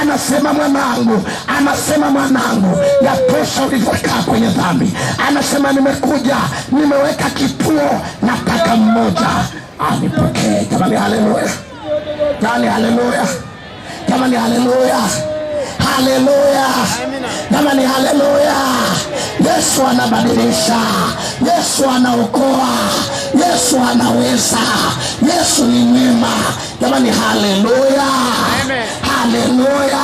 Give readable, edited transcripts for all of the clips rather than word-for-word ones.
Anasema mwanangu, anasema mwanangu, yatosha ulivyokaa kwenye dhambi. Anasema nimekuja, nimeweka kituo, nataka mmoja anipokee. Jamani haleluya, jamani haleluya, jamani haleluya, haleluya, jamani haleluya. Yesu anabadilisha, Yesu anaokoa, Yesu anaweza, Yesu ni mwema. Jamani haleluya, haleluya.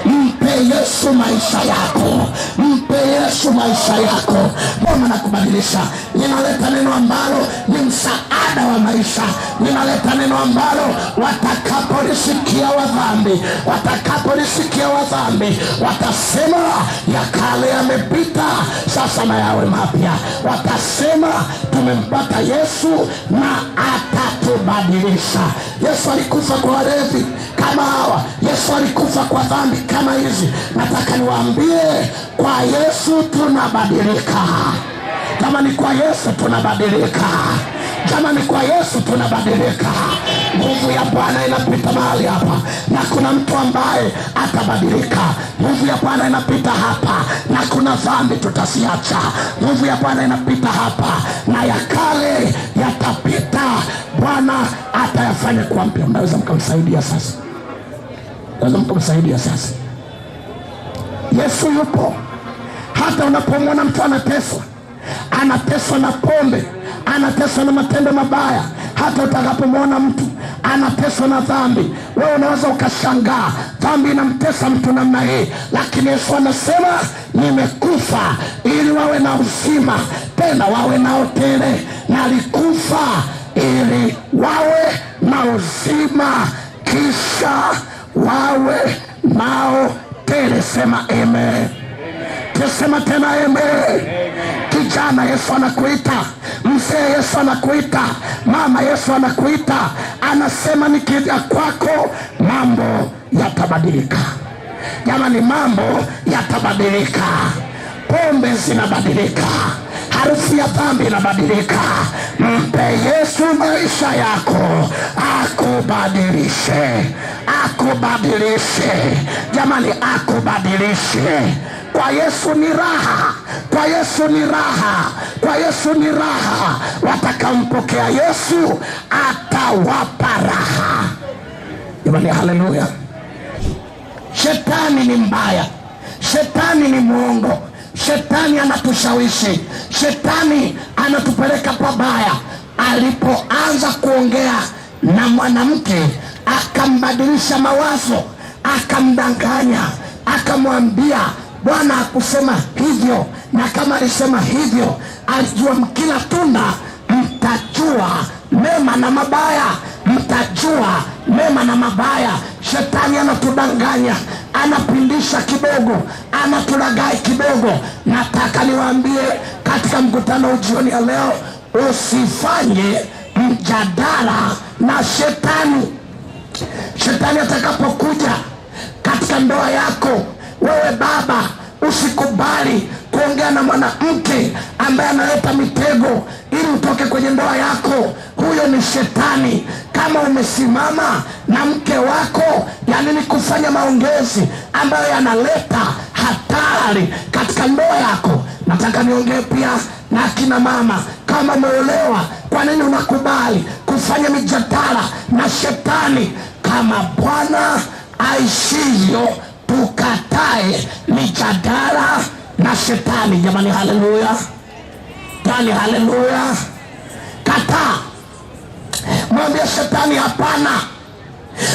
Mpe Yesu maisha yako, mpe Yesu maisha yako. Bwana anakubadilisha. Ninaleta neno ambalo ni msaada wa maisha. Ninaleta neno ambalo watakapolisikia wadhambi, watakapolisikia wadhambi watasema ya kale yamepita, sasa na yawe mapya. Watasema tumempata Yesu na atatubadilisha. Yesu alikufa kwa walevi kama hawa. Yesu alikufa kwa dhambi kama hizi. Nataka niwaambie, kwa Yesu tunabadilika. Jamani, kwa Yesu tunabadilika. Jamani, kwa Yesu tunabadilika. Nguvu ya Bwana inapita mahali hapa, na kuna mtu ambaye atabadilika. Nguvu ya Bwana inapita hapa, na kuna dhambi tutasiacha. Nguvu ya Bwana inapita hapa, na ya kale yatapita. Bwana atayafanya kuwa mpya. Mnaweza mkamsaidia sasa, mnaweza mkamsaidia sasa. Yesu yupo. Hata unapomwona mtu anateswa, anateswa na pombe, anateswa na matendo mabaya, hata utakapomwona mtu anateswa na dhambi, wewe unaweza ukashangaa dhambi inamtesa mtu namna hii. Lakini Yesu anasema nimekufa ili wawe na uzima, tena wawe nao tele. Na alikufa ili wawe na uzima, kisha wawe nao tele. Sema amen. Tusema tena amen. Kijana, Yesu anakuita. Mzee, Yesu anakuita. Mama, Yesu anakuita. Anasema nikija kwako mambo yatabadilika. Jamani, mambo yatabadilika. Pombe zinabadilika, harufu ya dhambi inabadilika. Mpe Yesu maisha yako, akubadilishe, akubadilishe. Jamani, akubadilishe. Kwa Yesu ni raha, kwa Yesu ni raha, kwa Yesu ni raha. Watakampokea Yesu atawapa raha. Jamani haleluya. Shetani ni mbaya, shetani ni mwongo, shetani anatushawishi, shetani anatupeleka pabaya. Alipoanza kuongea na mwanamke, akambadilisha mawazo, akamdanganya, akamwambia Bwana hakusema hivyo. Na kama alisema hivyo, alijua mkila tunda mtajua mema na mabaya, mtajua mema na mabaya. Shetani anatudanganya, anapindisha kidogo, anatulagai kidogo. Nataka niwaambie katika mkutano jioni ya leo, usifanye mjadala na shetani. Shetani atakapokuja katika ndoa yako, wewe baba, usikubali kuongea na mwanamke ambaye analeta mitego ili utoke kwenye ndoa yako. Huyo ni shetani. Kama umesimama na mke wako, yani ni kufanya maongezi ambayo yanaleta hatari katika ndoa yako. Nataka niongee pia na kina mama. Kama umeolewa, kwa nini unakubali kufanya mijadala na shetani? Kama Bwana aishivyo, tukatae mijadala na shetani. Jamani haleluya, jamani haleluya. Kataa. Mwambie shetani hapana.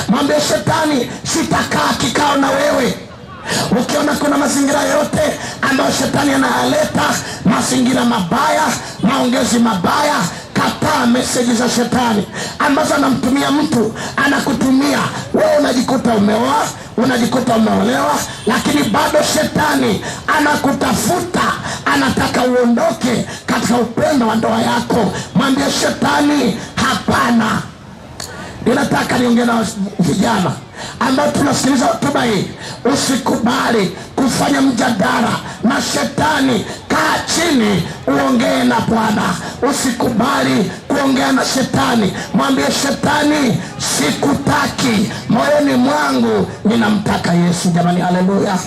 Mwambie shetani sitakaa kikao na wewe. Ukiona kuna mazingira yote ambayo shetani analeta, mazingira mabaya, maongezi mabaya, kataa meseji za shetani ambazo anamtumia mtu. Anakutumia wewe, unajikuta umeoa, unajikuta umeolewa, lakini bado shetani anakutafuta, anataka uondoke katika upendo wa ndoa yako. Mwambie shetani hapana. Ninataka niongee na vijana ambao tunasikiliza hotuba hii. Usikubali kufanya mjadala na shetani, kaa chini uongee na Bwana. Usikubali kuongea na shetani. Mwambie shetani, sikutaki, moyoni mwangu ninamtaka Yesu. Jamani, haleluya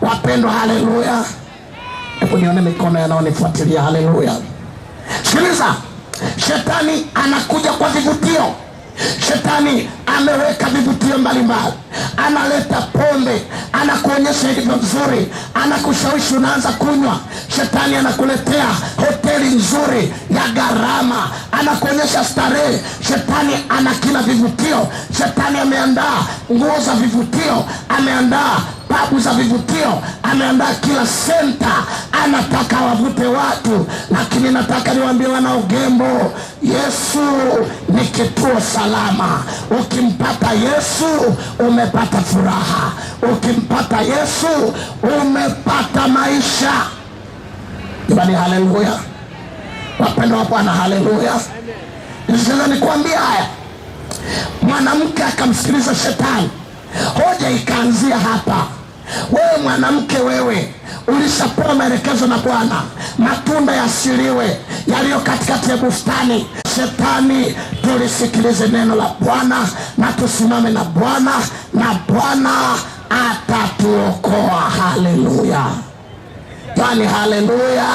wapendwa, haleluya. Hebu nione mikono yanaonifuatilia, haleluya. Sikiliza, shetani anakuja kwa vivutio. Shetani ameweka vivutio mbalimbali. Analeta pombe, anakuonyesha ilivyo nzuri, anakushawishi unaanza kunywa. Shetani anakuletea hoteli nzuri ya gharama, anakuonyesha starehe. Shetani ana kila vivutio. Shetani ameandaa nguo za vivutio, ameandaa pabu za vivutio, ameandaa kila senta, anataka wavute watu. Lakini nataka niwaambie wana Ugembo, Yesu ni kituo salama. Ukimpata Yesu umepata furaha. Ukimpata Yesu umepata maisha. Jamani, haleluya wapendwa wa Bwana, haleluya. Sasa nikwambia haya, mwanamke akamsikiliza shetani. Hoja ikaanzia hapa. Wewe mwanamke, wewe ulishapewa maelekezo na Bwana, matunda yasiliwe yaliyo katikati ya bustani. Shetani, tulisikilize neno la Bwana na tusimame na Bwana, na Bwana atatuokoa. Haleluya, yani haleluya,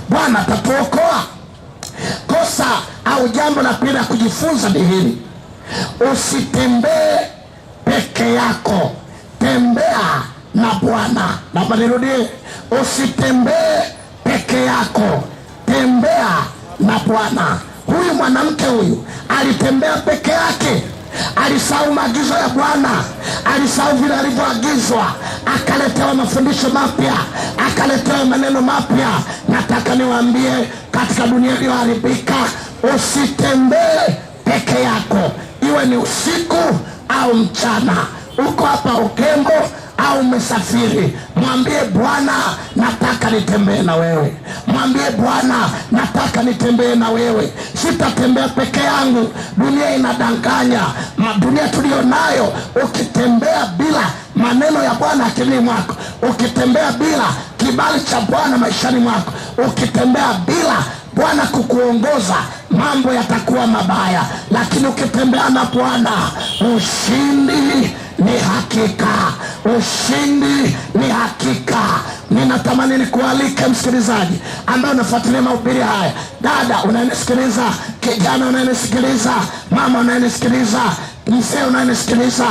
Bwana atatuokoa. Kosa au jambo la pili la kujifunza ni hili: usitembee peke yako, tembea na Bwana. Na nirudie, usitembee peke yako, tembea na Bwana. Huyu mwanamke huyu alitembea peke yake, alisahau maagizo ya Bwana, alisahau vile alivyoagizwa, akaletewa mafundisho mapya, akaletewa maneno mapya. Nataka niwaambie, katika dunia iliyoharibika, usitembee peke yako, iwe ni usiku au mchana, uko hapa Ugembo au umesafiri. Mwambie Bwana, nataka nitembee na wewe. Mwambie Bwana, nataka nitembee na wewe. Sitatembea peke yangu. Dunia inadanganya. Dunia tulio nayo, ukitembea bila maneno ya Bwana akilini mwako, ukitembea bila kibali cha Bwana maishani mwako, ukitembea bila Bwana kukuongoza, mambo yatakuwa mabaya. Lakini ukitembea na Bwana, ushindi ni hakika. Ushindi ni hakika. Ninatamani nikualike msikilizaji ambaye unafuatilia mahubiri haya, dada unayenisikiliza, kijana unayenisikiliza, mama unayenisikiliza, mzee unayenisikiliza,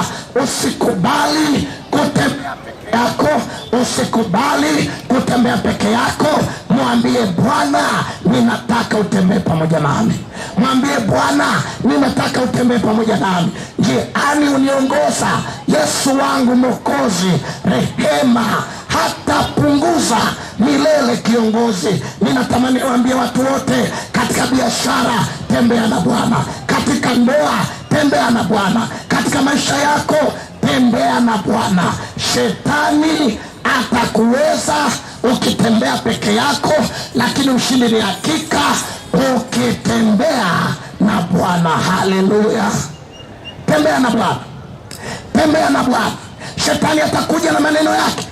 usikubali kutembea peke yako. Usikubali kutembea peke yako. Mwambie Bwana, ninataka utembee pamoja nami. Mwambie Bwana, ninataka utembee pamoja nami. Njiani uniongoza. Yesu wangu Mwokozi, rehema hata punguza milele kiongozi. Ninatamani waambie watu wote, katika biashara tembea na Bwana, katika ndoa tembea na Bwana, katika maisha yako tembea na Bwana. Shetani atakuweza ukitembea peke yako, lakini ushindi ni hakika ukitembea na Bwana. Haleluya, tembea na Bwana, tembea na Bwana. Shetani atakuja na maneno yake.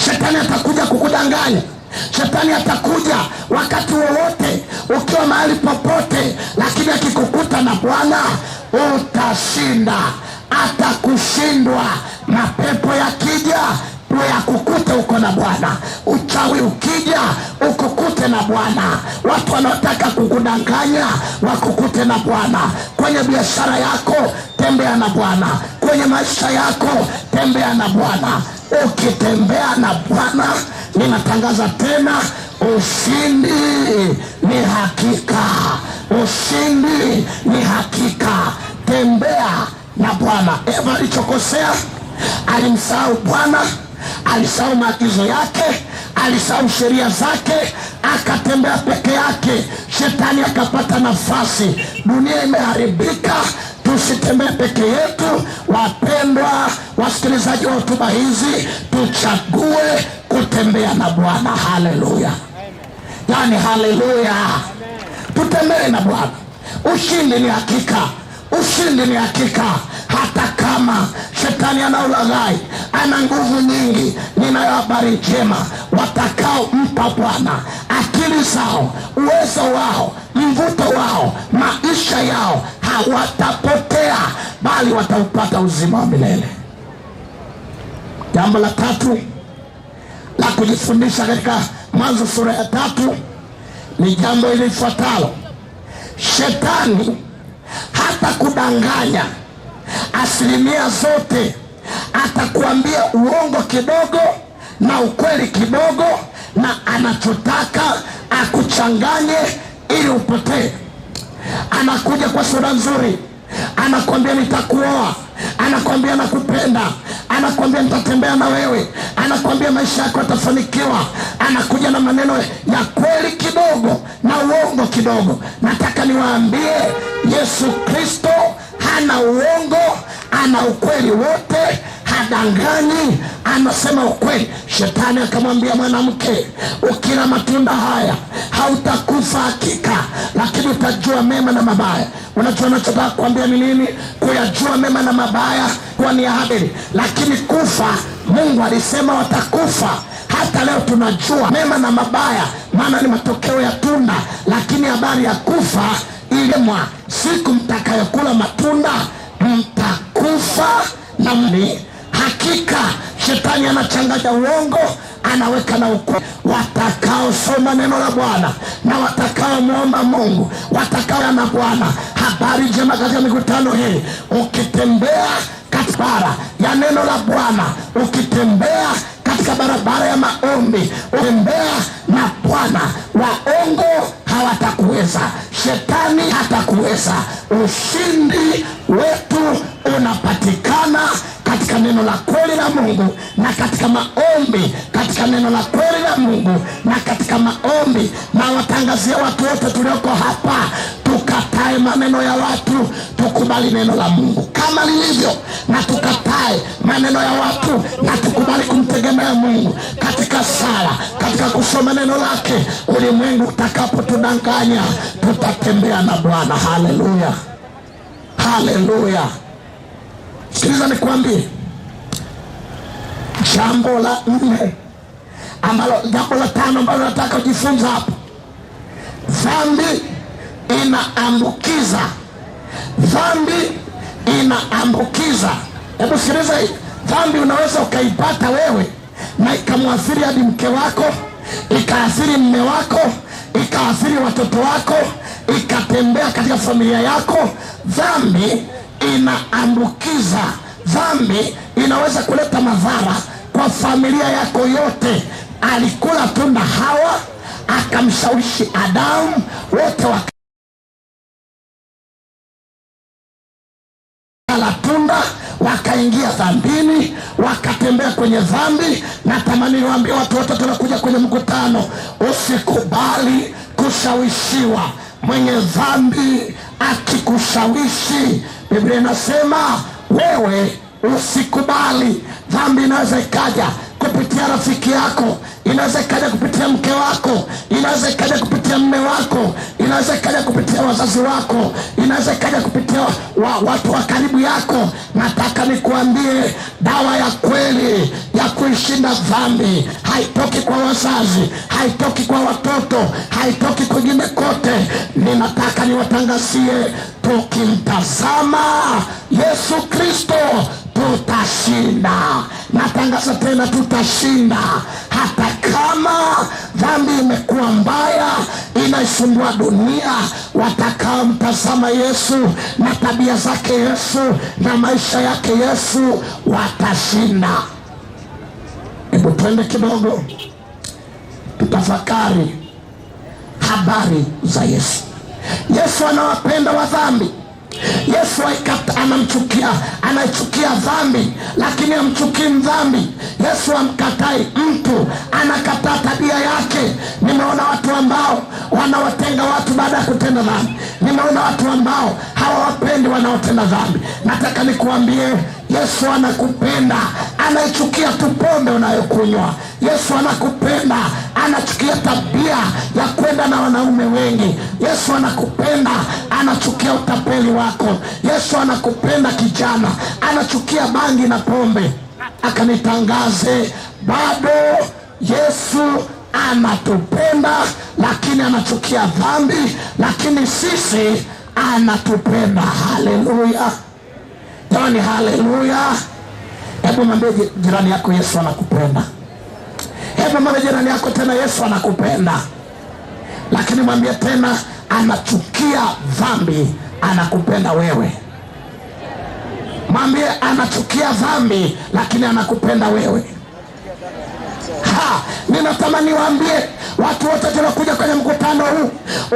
Shetani atakuja kukudanganya. Shetani atakuja wakati wowote, ukiwa mahali popote, lakini akikukuta na Bwana utashinda. Atakushindwa. Mapepo yakija yakukute uko na Bwana. Uchawi ukija ukukute na Bwana. Watu wanaotaka kukudanganya wakukute na Bwana. Kwenye biashara yako tembea na Bwana. Kwenye maisha yako tembea na Bwana. Ukitembea na Bwana, ninatangaza tena, ushindi ni hakika. Ushindi ni hakika. Tembea na Bwana. Eva alichokosea, alimsahau Bwana, alisahau maagizo yake, alisahau sheria zake, akatembea peke yake. Shetani akapata nafasi. Dunia imeharibika. Tusitembee peke yetu. Wapendwa wasikilizaji wa hotuba hizi, tuchague kutembea na Bwana. Haleluya, yani haleluya, tutembee na Bwana. Ushindi ni hakika. Ushindi ni hakika. Hata kama Shetani ana ulaghai, ana nguvu nyingi. Ninayo habari njema, watakao mpa Bwana akili zao, uwezo wao, mvuto wao, maisha yao hawatapotea, bali wataupata uzima wa milele. Jambo la tatu la kujifundisha katika Mwanzo sura ya 3 ni jambo ilifuatalo: Shetani hata kudanganya asilimia zote, atakuambia uongo kidogo na ukweli kidogo, na anachotaka akuchanganye ili upotee. Anakuja kwa sura nzuri, anakwambia nitakuoa, anakwambia nakupenda, anakwambia nitatembea na wewe, anakwambia maisha yako yatafanikiwa. Anakuja na maneno ya kweli kidogo na uongo kidogo. Nataka niwaambie, Yesu Kristo hana uongo, ana ukweli wote, hadanganyi, anasema ukweli. Shetani akamwambia mwanamke, ukila matunda haya hautakufa hakika, lakini utajua mema na mabaya. Unajua nachotaka kuambia ni nini? Kuyajua mema na mabaya kwa ni Habili, lakini kufa, Mungu alisema watakufa. Hata leo tunajua mema na mabaya, maana ni matokeo ya tunda, lakini habari ya kufa ilemwa, siku mtakayokula matunda mtakufa. Na mni hakika Shetani anachanganya uongo, anaweka na ukweli. Watakao soma neno la Bwana na watakao muomba Mungu, watakao na Bwana. Habari njema katika mikutano hii, ukitembea katika barabara ya neno la Bwana, ukitembea katika barabara ya maombi, utembea na Bwana, waongo hawatakuweza, Shetani hatakuweza. Ushindi wetu unapatikana katika neno la kweli la Mungu, na katika maombi, katika neno la kweli la Mungu na katika maombi. Na watangazia watu wote tulioko hapa, tukatae maneno ya watu, tukubali neno la Mungu kama lilivyo, na tukatae maneno ya watu na tukubali kumtegemea Mungu katika sala, katika kusoma neno lake. Ulimwengu utakapotudanganya, tutatembea na Bwana. Haleluya, haleluya. Sikiliza nikwambie, jambo la 4 jambo la 5 ambalo nataka kujifunza hapa: dhambi inaambukiza. Dhambi inaambukiza. Hebu sikiliza hii. Dhambi unaweza ukaipata wewe na ikamwathiri hadi mke wako, ikaathiri mme wako, ikaathiri watoto wako, ikatembea katika familia yako. Dhambi inaambukiza. Dhambi inaweza kuleta madhara kwa familia yako yote. Alikula tunda Hawa, akamshawishi Adamu, wote wakala tunda, wakaingia dhambini, wakatembea kwenye dhambi. Natamani niwaambie watu wote tunakuja kwenye mkutano, usikubali kushawishiwa. Mwenye dhambi akikushawishi, Biblia inasema wewe usikubali. Dhambi inaweza ikaja kupitia rafiki yako, inaweza ikaja kupitia mke wako, inaweza ikaja kupitia mme wako, inaweza ikaja kupitia wazazi wako, inaweza ikaja kupitia watu wa karibu yako. Nataka nikuambie, dawa ya kweli ya kuishinda dhambi haitoki kwa wazazi, haitoki kwa watoto, haitoki kwingine kote. Ninataka niwatangazie, tukimtazama Yesu Kristo tutashinda. Natangaza tena, tutashinda. Hata kama dhambi imekuwa mbaya, inaisumbua dunia, watakao mtazama Yesu na tabia zake Yesu na maisha yake Yesu watashinda. Hebu twende kidogo tutafakari habari za Yesu. Yesu anawapenda wa dhambi. Yesu anaichukia dhambi, lakini hamchukii mdhambi. Yesu amkatai mtu, anakataa tabia yake. Nimeona watu ambao wanawatenga watu baada ya kutenda dhambi. Nimeona watu ambao hawawapendi wanaotenda dhambi. Nataka nikuambie, Yesu anakupenda. Anaichukia tu pombe unayokunywa. Yesu anakupenda. Anachukia tabia ya kwenda na wanaume wengi. Yesu anakupenda. anachukia utapeli wako. Yesu anakupenda kijana, anachukia bangi na pombe. Akanitangaze, bado Yesu anatupenda, lakini anachukia dhambi, lakini sisi anatupenda. Haleluya jamani, haleluya. Hebu mwambie jirani yako, Yesu anakupenda. Hebu mwambie jirani yako tena, Yesu anakupenda. Lakini mwambie tena, anachukia dhambi, anakupenda wewe. Mwambie anachukia dhambi, lakini anakupenda wewe. Ninatamani waambie watu wote tunakuja kwenye mkutano huu,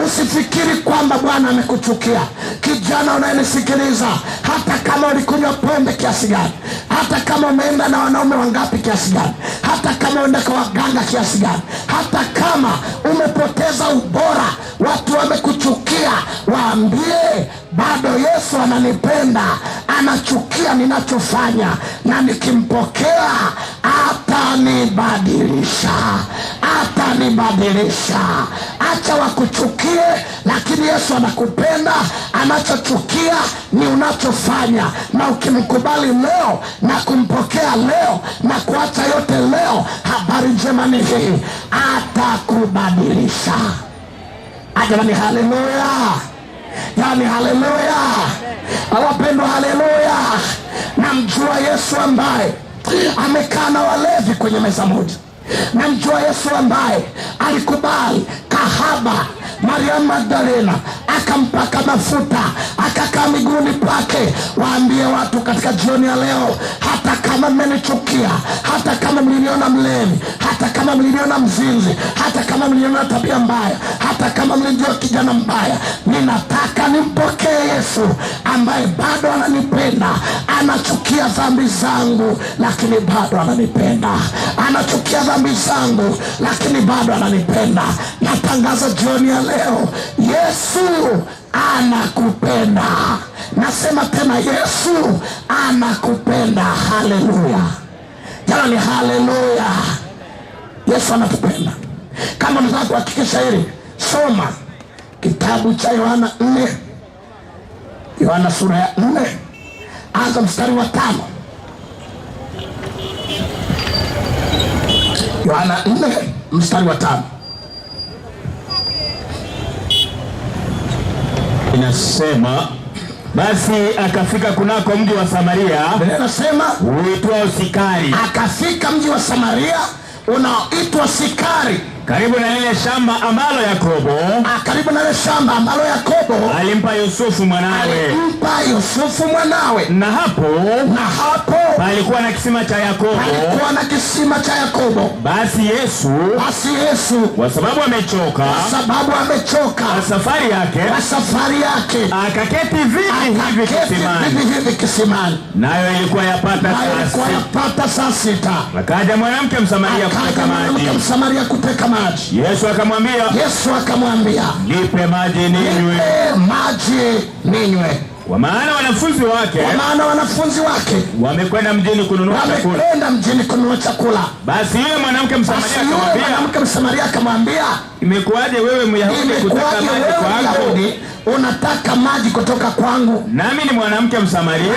usifikiri kwamba Bwana amekuchukia. Kijana unayenisikiliza, hata kama ulikunywa pombe kiasi gani, hata kama umeenda na wanaume wangapi kiasi gani, hata kama umeenda kwa waganga kiasi gani, hata kama umepoteza ubora, watu wamekuchukia, waambie bado Yesu ananipenda, anachukia ninachofanya, na nikimpokea atanibadilisha, atanibadilisha. Acha wakuchukie, lakini Yesu anakupenda. Anachochukia ni unachofanya, na ukimkubali leo na kumpokea leo na kuacha yote leo, habari njema ni hii, atakubadilisha. Jamani, haleluya, yani haleluya, wapendwa, haleluya. Namjua Yesu ambaye amekaa na walevi kwenye meza moja. Namjua Yesu ambaye alikubali kahaba Mariamu Magdalena, akampaka mafuta, akakaa miguuni pake. Waambie watu katika jioni ya leo, hata kama mmenichukia, hata kama mliniona mlevi, hata kama mliniona mzinzi, hata kama mliniona tabia mbaya, hata kama mlinijua kijana mbaya, ninataka nimpokee Yesu ambaye bado ananipenda. Anachukia dhambi zangu, lakini bado ananipenda. Anachukia dhambi zangu, lakini bado ananipenda. Natangaza jioni ya leo, Yesu anakupenda. Nasema tena, Yesu anakupenda. Haleluya jamani, haleluya. Yesu anatupenda. Kama unataka kuhakikisha hili, soma kitabu cha Yohana 4, Yohana sura ya 4, anza mstari wa 5. Yohana 4 mstari wa 5 inasema, basi akafika kunako mji wa Samaria, inasema uitwao Sikari. Akafika mji wa Samaria unaoitwa Sikari, karibu na lile shamba ambalo Yakobo, karibu na lile shamba ambalo Yakobo alimpa Yusufu mwanawe. Na hapo palikuwa na kisima cha Yakobo. Basi Yesu kwa sababu amechoka na safari yake, akaketi vivi hivi kisimani. Nayo ilikuwa yapata saa 6. Akaja mwanamke Msamaria kuteka maji. Yesu akamwambia, nipe maji ninywe. Kwa maana wanafunzi wake wamekwenda mjini kununua chakula. Basi yule mwanamke Msamaria akamwambia, imekuwaje wewe Myahudi kutaka maji kwangu? Unataka maji kutoka kwangu, nami ni mwanamke Msamaria.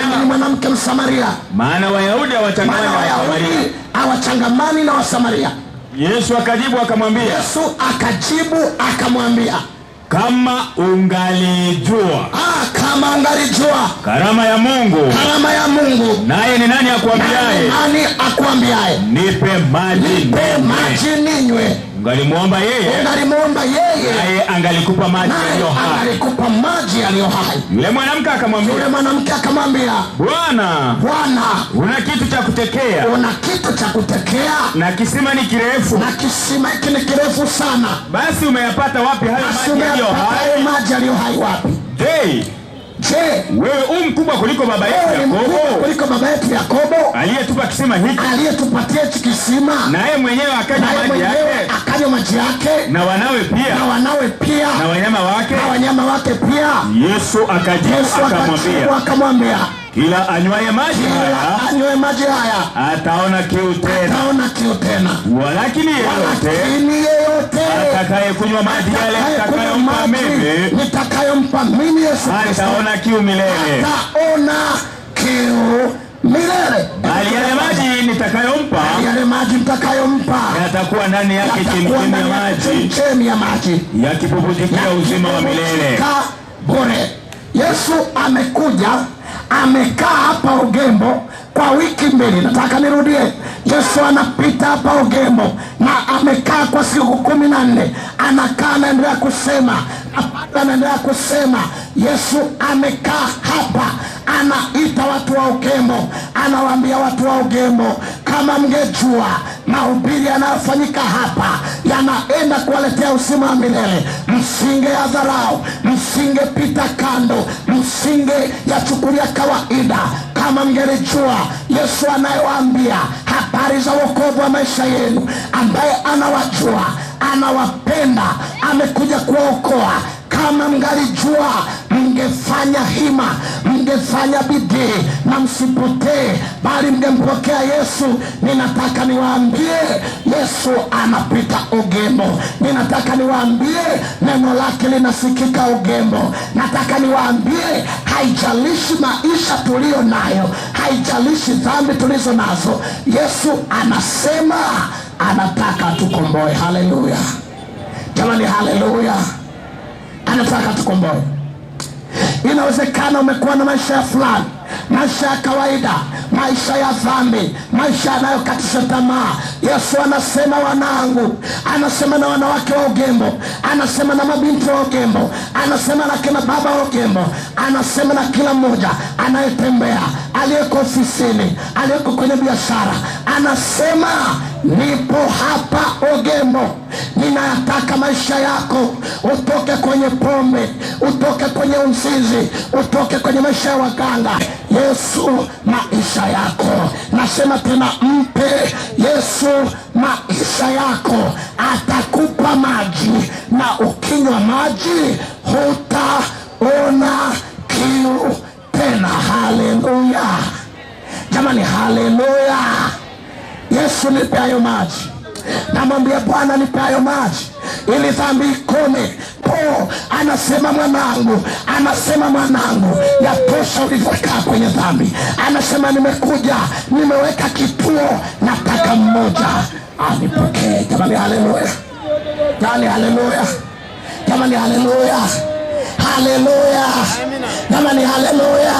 Maana Wayahudi hawachangamani na Wasamaria. Yesu akajibu akamwambia, kama ungalijua karama ya Mungu, naye ni nani akuambiaye, nipe maji ninywe, ungalimwomba yeye, naye angalikupa maji yaliyo hai. Yule mwanamke akamwambia, Bwana, una kitu cha kutekea, na kisima ni kirefu, sana. Basi umeyapata wapi hayo maji yaliyo hai? Wapi? Je, wewe mkubwa kuliko baba yetu Yakobo, aliyetupa kisima hiki, aliyetupatia hiki kisima, naye mwenyewe akanywa maji yake, na wanawe pia, na wanyama wake pia. Yesu akajibu akamwambia, kila anywaye maji haya ataona kiu tena, walakini yeyote atakaye kunywa maji yale nitakayompa mimi Yesu Kristo hataona kiu milele, hataona kiu milele. Bali yale maji nitakayompa, yale maji nitakayompa yatakuwa ndani yake chemchemi ya maji yakibubujikia uzima wa milele bure. Yesu amekuja, amekaa hapa Ugembo kwa wiki mbili. Nataka nirudie, Yesu anapita hapa Ugembo na amekaa kwa siku 14. Anakaa, anaendelea kusema, anaendelea kusema. Yesu amekaa hapa, anaita watu wa Ugembo, anawaambia watu wa Ugembo, kama mngejua mahubiri yanayofanyika hapa yanaenda kuwaletea uzima wa milele, msinge ya dharau, msinge pita kando, msinge yachukulia kawaida. Kama mngelijua Yesu anayewaambia habari za wokovu wa maisha yenu, ambaye anawajua, anawapenda, amekuja kuwaokoa. Kama mngalijua, mngefanya hima, mngefanya bidii na msipotee, bali mngempokea Yesu. Ninataka niwaambie, Yesu anapita Ugembo. Ninataka niwaambie, neno lake linasikika Ugembo. Nataka niwaambie, haijalishi maisha tulio nayo, haijalishi dhambi tulizo nazo, Yesu anasema anataka tukomboe. Haleluya jamani, haleluya. Anataka tukomboe. Inawezekana umekuwa na maisha ya fulani, maisha ya kawaida, maisha ya dhambi, maisha yanayokatisha tamaa. Yesu anasema, wanangu, anasema na wanawake wa Ugembo, anasema na mabinti wa Ugembo, anasema na kina baba wa Ugembo, anasema na kila mmoja anayetembea, aliyeko ofisini, aliyeko kwenye biashara. Anasema, nipo hapa Ugembo, ninayataka maisha yako utoke kwenye pombe, utoke kwenye uzinzi, utoke kwenye maisha ya waganga. Yesu maisha yako. Nasema tena, mpe Yesu maisha yako, atakupa maji, na ukinywa maji hutaona kiu tena. Haleluya jamani, haleluya. Yesu, nipe hayo maji. Namwambia Bwana, nipe hayo maji ili dhambi ikome. Anasema, mwanangu, anasema, mwanangu, yatosha ulivyokaa kwenye dhambi. Anasema, nimekuja, nimeweka kituo, nataka mmoja anipokee. Jamani, haleluya jamani, haleluya jamani, haleluya haleluya jamani, haleluya.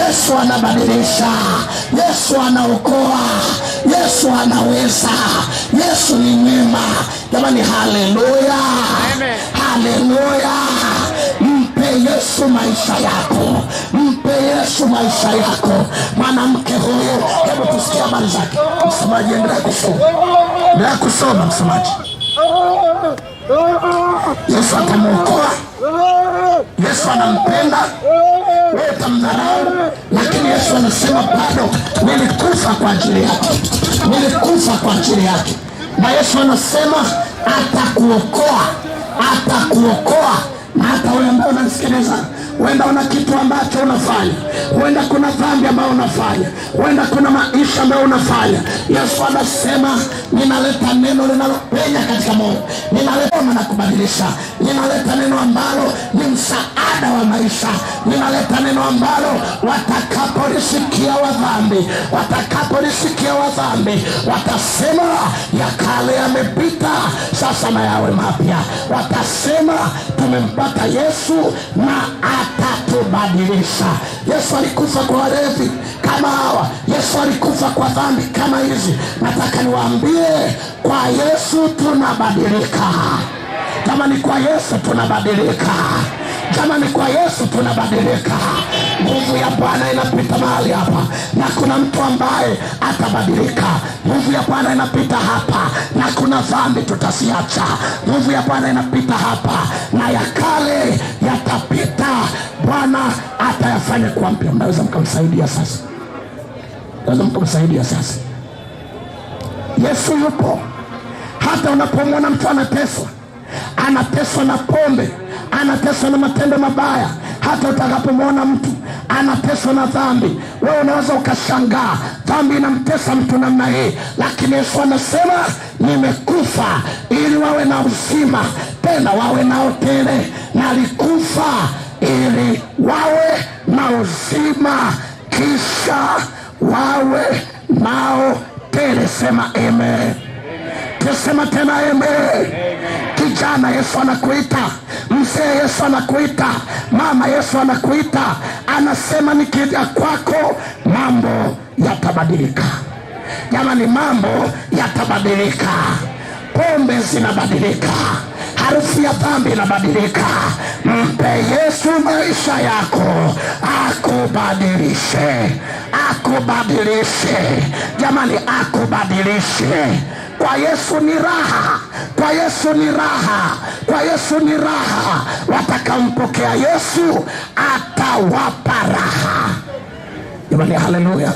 Yesu anabadilisha, Yesu anaokoa, Yesu anaweza, Yesu ni mwema jamani, haleluya haleluya. Mpe Yesu maisha yako, mpe Yesu maisha yako. Mwanamke huyo, hebu tusikie habari zake. Msomaji, endelea kusoma, endelea kusoma msomaji. Yesu atamuokoa, Yesu anampenda. Wewe utamdharau, lakini Yesu anasema, bado nilikufa kwa ajili yake, nilikufa kwa ajili yake. Na Yesu anasema atakuokoa, atakuokoa. Na hata wewe ambaye unanisikiliza, huenda una kitu ambacho unafanya, huenda kuna dhambi ambayo unafanya, huenda kuna maisha ambayo unafanya. Yesu anasema, ninaleta neno linalopenya katika moyo, ninaleta na kubadilisha, ninaleta neno ambalo ni msaada wa maisha, ninaleta neno ambalo watakapolisikia wadhambi, watakapolisikia wadhambi watasema, ya kale yamepita, sasa na yawe mapya. Watasema, tumempata Yesu na atatubadilisha. Yesu alikufa kwa walevi kama hawa, Yesu alikufa kwa dhambi kama hizi. Nataka niwaambie, kwa Yesu tunabadilika jamani, kwa Yesu tunabadilika jamani, kwa Yesu tunabadilika. Nguvu ya Bwana inapita mahali hapa, na kuna mtu ambaye atabadilika. Nguvu ya Bwana inapita hapa, na kuna dhambi tutasiacha. Nguvu ya Bwana inapita hapa, na ya kale yatapita, Bwana atayafanya kuwa mpya. Mnaweza mkamsaidia sasa, mnaweza mkamsaidia sasa. Yesu yupo. Hata unapomwona mtu anateswa, anateswa na pombe, anateswa na matendo mabaya, hata utakapomwona mtu anateswa na dhambi, wewe unaweza ukashangaa, dhambi inamtesa mtu namna hii. Lakini Yesu anasema, nimekufa ili wawe na uzima, tena wawe nao tele. Na alikufa ili wawe na uzima, kisha wawe nao tele. Sema amen. Tusema tena amen. Kijana, Yesu anakuita. Mzee, Yesu anakuita. Mama, Yesu anakuita. Anasema nikija kwako mambo yatabadilika. Jamani, mambo yatabadilika. Pombe zinabadilika, harufu ya dhambi inabadilika. Mpe Yesu maisha yako, akubadilishe, akubadilishe. Jamani, akubadilishe. Kwa Yesu ni raha, kwa Yesu ni raha, kwa Yesu ni raha. Watakampokea Yesu atawapa raha. Jamani, haleluya.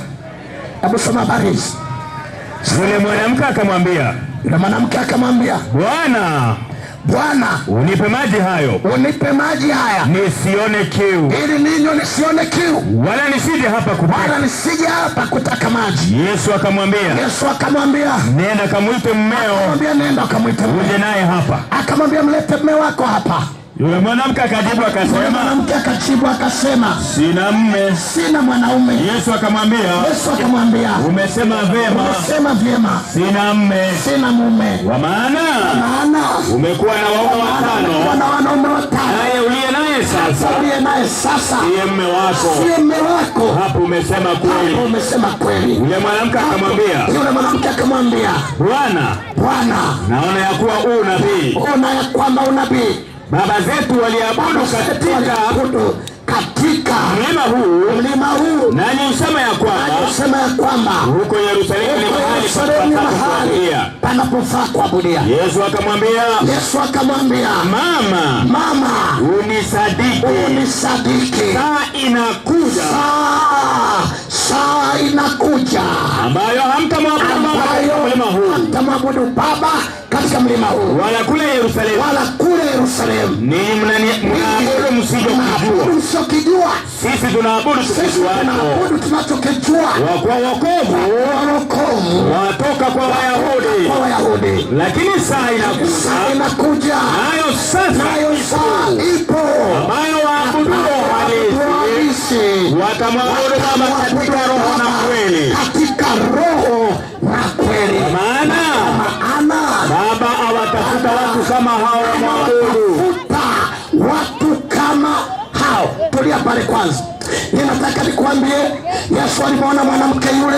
Hebu soma habari hizi. Yule mwanamke akamwambia, yule mwanamke akamwambia, Bwana, unipe maji hayo, unipe maji haya nisione kiu, ili ninywe nisije kiu, wala nisije hapa kutaka maji. Yesu akamwambia, nenda kamwite mmeo. Akamwambia, nenda kamwite mmeo, uje naye hapa. Akamwambia, mlete mmeo wako hapa. Yule mwanamke akajibu akasema, sina mme, sina mwanaume. Yesu akamwambia, umesema vyema, sina mme, sina mume. Kwa maana umekuwa na wanaume watano, naye uliye naye sasa siye mme wako. Hapo umesema kweli. Yule mwanamke akamwambia, Bwana, naona ya kuwa unabii. unabii. Baba zetu waliabudu katika mlima huu, nanyi usema ya kwamba huko Yerusalemu ni mahali panapofaa kuabudia. Yesu akamwambia, mama, unisadiki. Saa inakuja ambayo hamtamwabudu Baba katika mlima huu, wala kule Yerusalemu. Ninyi mnaabudu msiyokijua. Sisi tunaabudu tunachokijua, kwa wokovu watoka kwa Wayahudi. Lakini saa inakuja, nayo sasa ipo, ambayo waabudu halisi watamwabudu Baba katika roho na kweli. Maana Baba awatafuta watu kama hao wamwabudu. Tulia pale kwanza. Ninataka nikwambie, Yesu alimwona mwanamke yule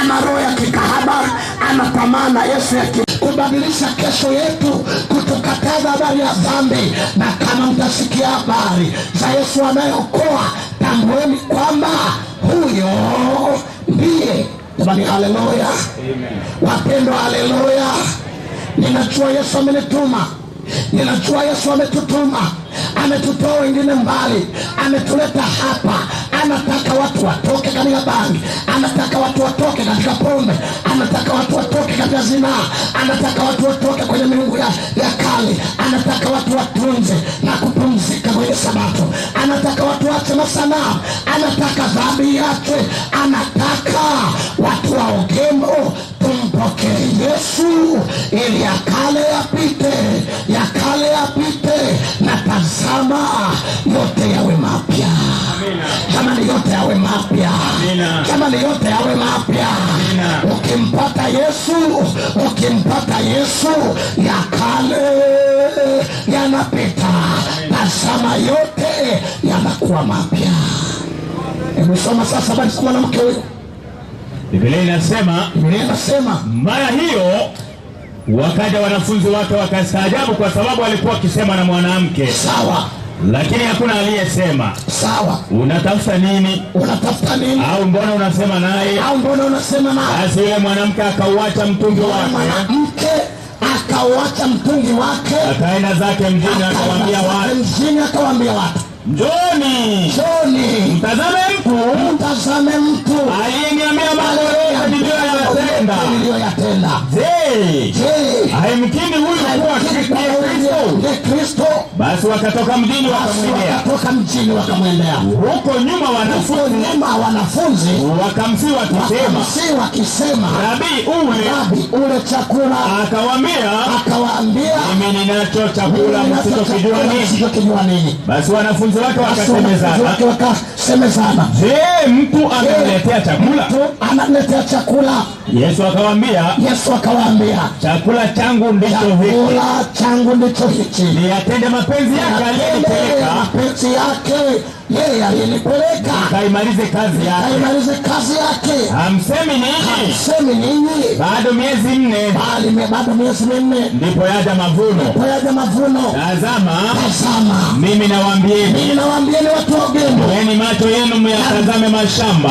ana roho ya kikahaba, anatamana Yesu kubadilisha kesho yetu, kutukataza habari ya dhambi. Na kama mtasikia habari za Yesu anayeokoa, tambueni kwamba huyo ndiye. Jamani, haleluya. Wapendwa, haleluya. Ninajua Yesu amenituma, ninajua Yesu ametutuma, ametutoa wengine mbali, ametuleta hapa. Anataka watu watoke katika bangi, anataka watu watoke katika pombe, anataka watu watoke katika zinaa, anataka watu watoke kwenye miungu ya kale, anataka watu watunze na kupumzika kwenye Sabato, anataka watu waache masanamu, anataka dhambi iache, anataka watu waogemo. Tumpokee Yesu ili ya kale yapite, na tazama yote yawe mapya. Jamani, yote yawe mapya. Jamani, yote yawe mapya. Ukimpata Yesu ya kale yanapita, tazama yote yanakuwa mapya. Hebu soma sasa habari za mwanamke huyo. Biblia inasema mara hiyo wakaja wanafunzi wake wakastaajabu, kwa sababu alikuwa akisema na mwanamke. Sawa. Lakini hakuna aliyesema, sawa, unatafuta nini? Au mbona unasema naye? Basi yule mwanamke akauacha mtungi wake, akaenda zake mjini, akawaambia watu, Njoni, mtazame mtu aliyeniambia mambo niliyoyatenda. Je, haimkini huyu kuwa Kristo? Basi wakatoka mjini wakamwendea. Huko nyuma wanafunzi wakamsihi wakisema, Rabi, ule chakula. Akawaambia, mimi ninacho chakula msichokijua ninyi. Basi wanafunzi wake wakasemezana, je, mtu ananiletea chakula? Yesu akawaambia, chakula changu ndicho hichi, niyatende mapenzi yake aliyenipeleka, kaimalize kazi yake. Hamsemi ninyi bado miezi 4, ndipo yaja mavuno. Tazama, mimi nawaambieni watu wa Ugemo, yaani macho yenu myatazame mashamba,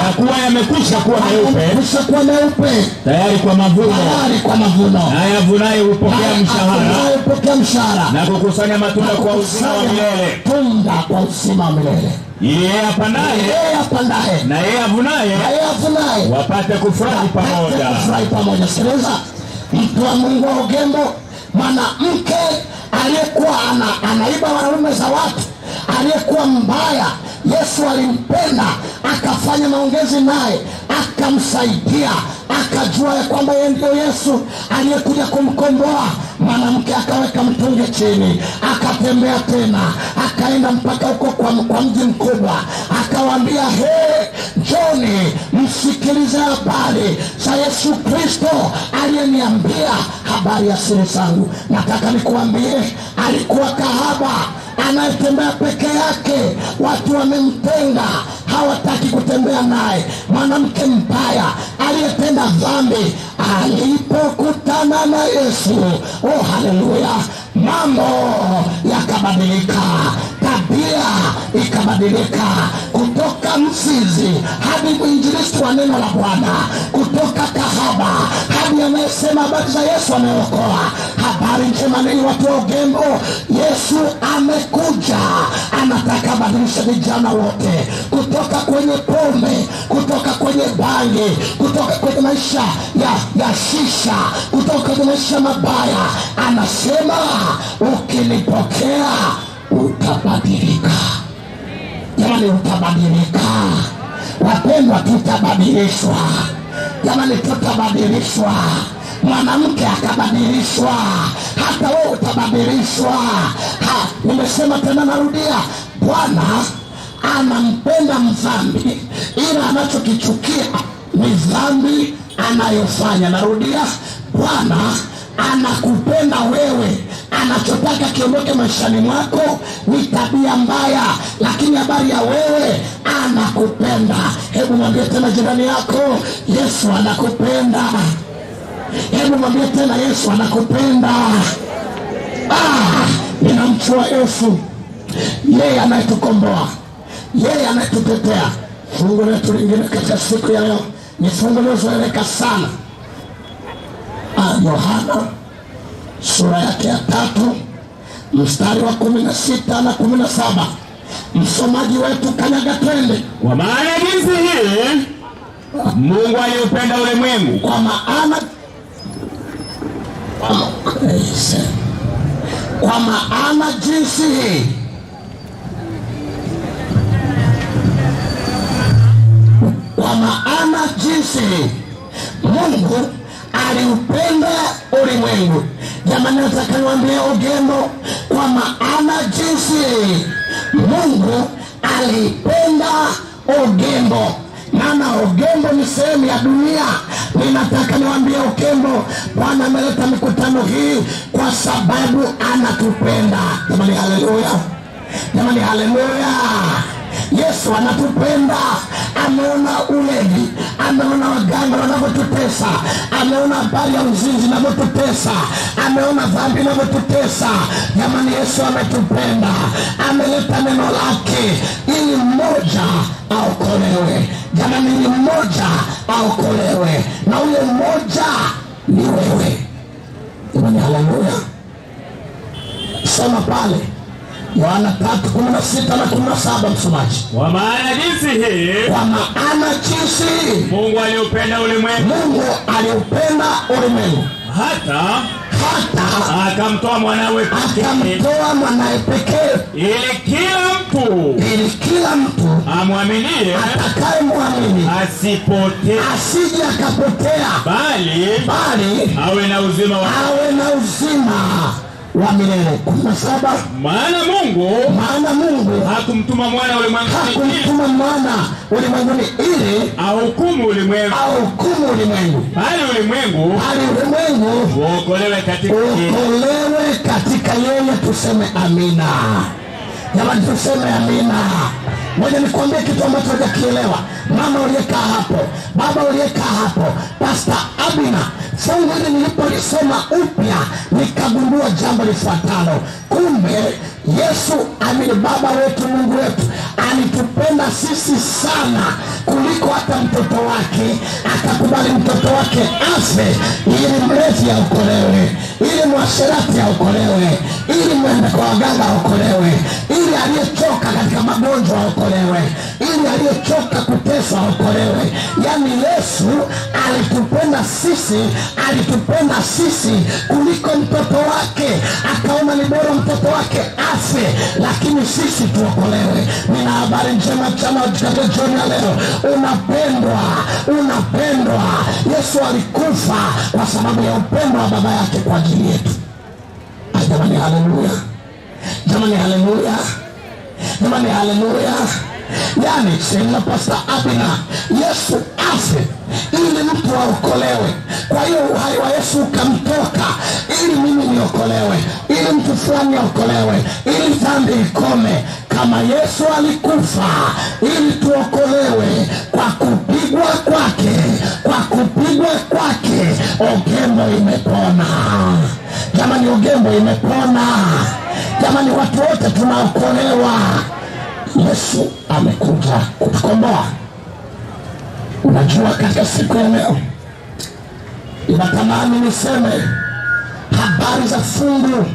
ya kuwa yamekwisha kuwa meupe, tayari kwa mavuno. Naye avunaye hupokea mshahara, na kukusanya matunda kwa uzima wa milele, ili yeye apandaye na yeye avunaye wapate kufurahi pamoja. Sikiliza, mtu wa Mungu wa Ugemo, mwanamke aliyekuwa anaiba wanaume za watu, aliyekuwa mbaya, Yesu alimpenda, akafanya maongezi naye, akamsaidia, akajua ya kwamba yeye ndio Yesu aliyekuja kumkomboa. Mwanamke akaweka mtungi chini, akatembea tena, akaenda mpaka huko kwa mji mkubwa, akawaambia, njoni msikilize habari za Yesu Kristo aliyeniambia habari ya siri zangu. Nataka nikuambie, alikuwa kahaba anayetembea peke yake, watu wamemtenga, hawataki kutembea naye. Mwanamke mbaya aliyetenda dhambi alipokutana na Yesu, haleluya, mambo yakabadilika, tabia ikabadilika, kutoka mzizi hadi mwinjilisti wa neno la Bwana, kutoka kahaba hadi anayesema habari za Yesu anayeokoa. Habari njema ni watu wa Ugemo, Yesu amekuja, anataka badilisha vijana wote, kutoka kwenye pombe, kutoka kwenye bangi, kutoka kwenye maisha ya shisha, kutoka kwenye maisha mabaya. Anasema, ukinipokea utabadilika. Jamani, utabadilika. Wapendwa, tutabadilishwa. Jamani, tutabadilishwa. Mwanamke akabadilishwa, hata wewe utabadilishwa. Nimesema tena, narudia, Bwana anampenda mdhambi, ila anachokichukia ni dhambi anayofanya. Narudia, Bwana anakupenda wewe, anachotaka kiondoke maishani mwako ni tabia mbaya, lakini habari ya wewe anakupenda. Hebu mwambie tena jirani yako, Yesu anakupenda. Hebu mwambie tena, Yesu anakupenda. Ninamjua Yesu, yeye anayetukomboa, yeye anayetutetea. Fungu letu lingine katika siku ya leo ni fungu lilozoeleka sana, Yohana sura yake ya 3 mstari wa 16 na 17. Msomaji wetu kanyaga twende. Kwa maana jinsi hii Mungu aliupenda ulimwengu, kwa maana jinsi hii Mungu aliupenda ulimwengu. Jamani, nataka niwaambie Ugemo, kwa maana jinsi Mungu alipenda Ugemo. Maana Ugemo ni sehemu ya dunia. Ninataka niwaambie Ugemo, Bwana ameleta mikutano hii kwa sababu anatupenda. Jamani, haleluya! Jamani, haleluya! Yesu anatupenda. Ameona ulevi, ameona waganga wanavyotutesa, ameona habari ya uzinzi inavyotutesa, ameona dhambi inavyotutesa. Jamani, Yesu ametupenda, ameleta neno lake ili mmoja aokolewe. Jamani, ili mmoja aokolewe, na ule mmoja ni wewe. Jamani, haleluya! Soma pale, Yohana 3:16 na 17, msomaji. Kwa maana jinsi hii, Mungu aliupenda ulimwengu hata akamtoa mwanawe pekee, ili kila mtu amwaminie, atakayemwamini asipotee, asije akapotea, bali awe na uzima wa milele. 17. Maana Mungu hakumtuma mwana ulimwenguni ili ahukumu ulimwengu, bali ulimwengu uokolewe katika yeye. Tuseme amina. Jamani, tuseme amina. Moja nikwambie kitu ambacho hujakielewa. Mama uliyekaa hapo, baba uliyekaa hapo, Pastor Abina, fungu hili nilipolisoma upya nikagundua jambo lifuatalo. Kumbe Yesu baba wetu, Mungu wetu alitupenda sisi sana kuliko hata mtoto wake. Akakubali mtoto wake afe ili mlevi aokolewe, ili mwasherati aokolewe, ili mwende kwa waganga aokolewe, ili aliyechoka katika magonjwa aokolewe, ili aliyechoka kuteswa aokolewe. Yaani Yesu alitupenda sisi kuliko mtoto wake. Akaona ni bora mtoto wake afe lakini sisi tuokolewe. Nina habari njema chama katika jioni ya leo. Unapendwa. Yesu alikufa kwa sababu ya upendo wa baba yake kwa ajili yetu. Jamani, haleluya. Jamani, haleluya. Jamani, haleluya. Yaani sema Pastor Abina, Yesu afe ili mtu aokolewe. Kwa hiyo uhai wa Yesu ukamtoka ili mimi niokolewe, ili mtu fulani aokolewe, ili dhambi ikome. Kama Yesu alikufa ili tuokolewe kwa kupigwa kwake, Ogembo imepona. Jamani, Ogembo imepona. Jamani, watu wote tunaokolewa. Yesu amekuja kutukomboa. Unajua, katika siku ya leo inatamani niseme habari za fungu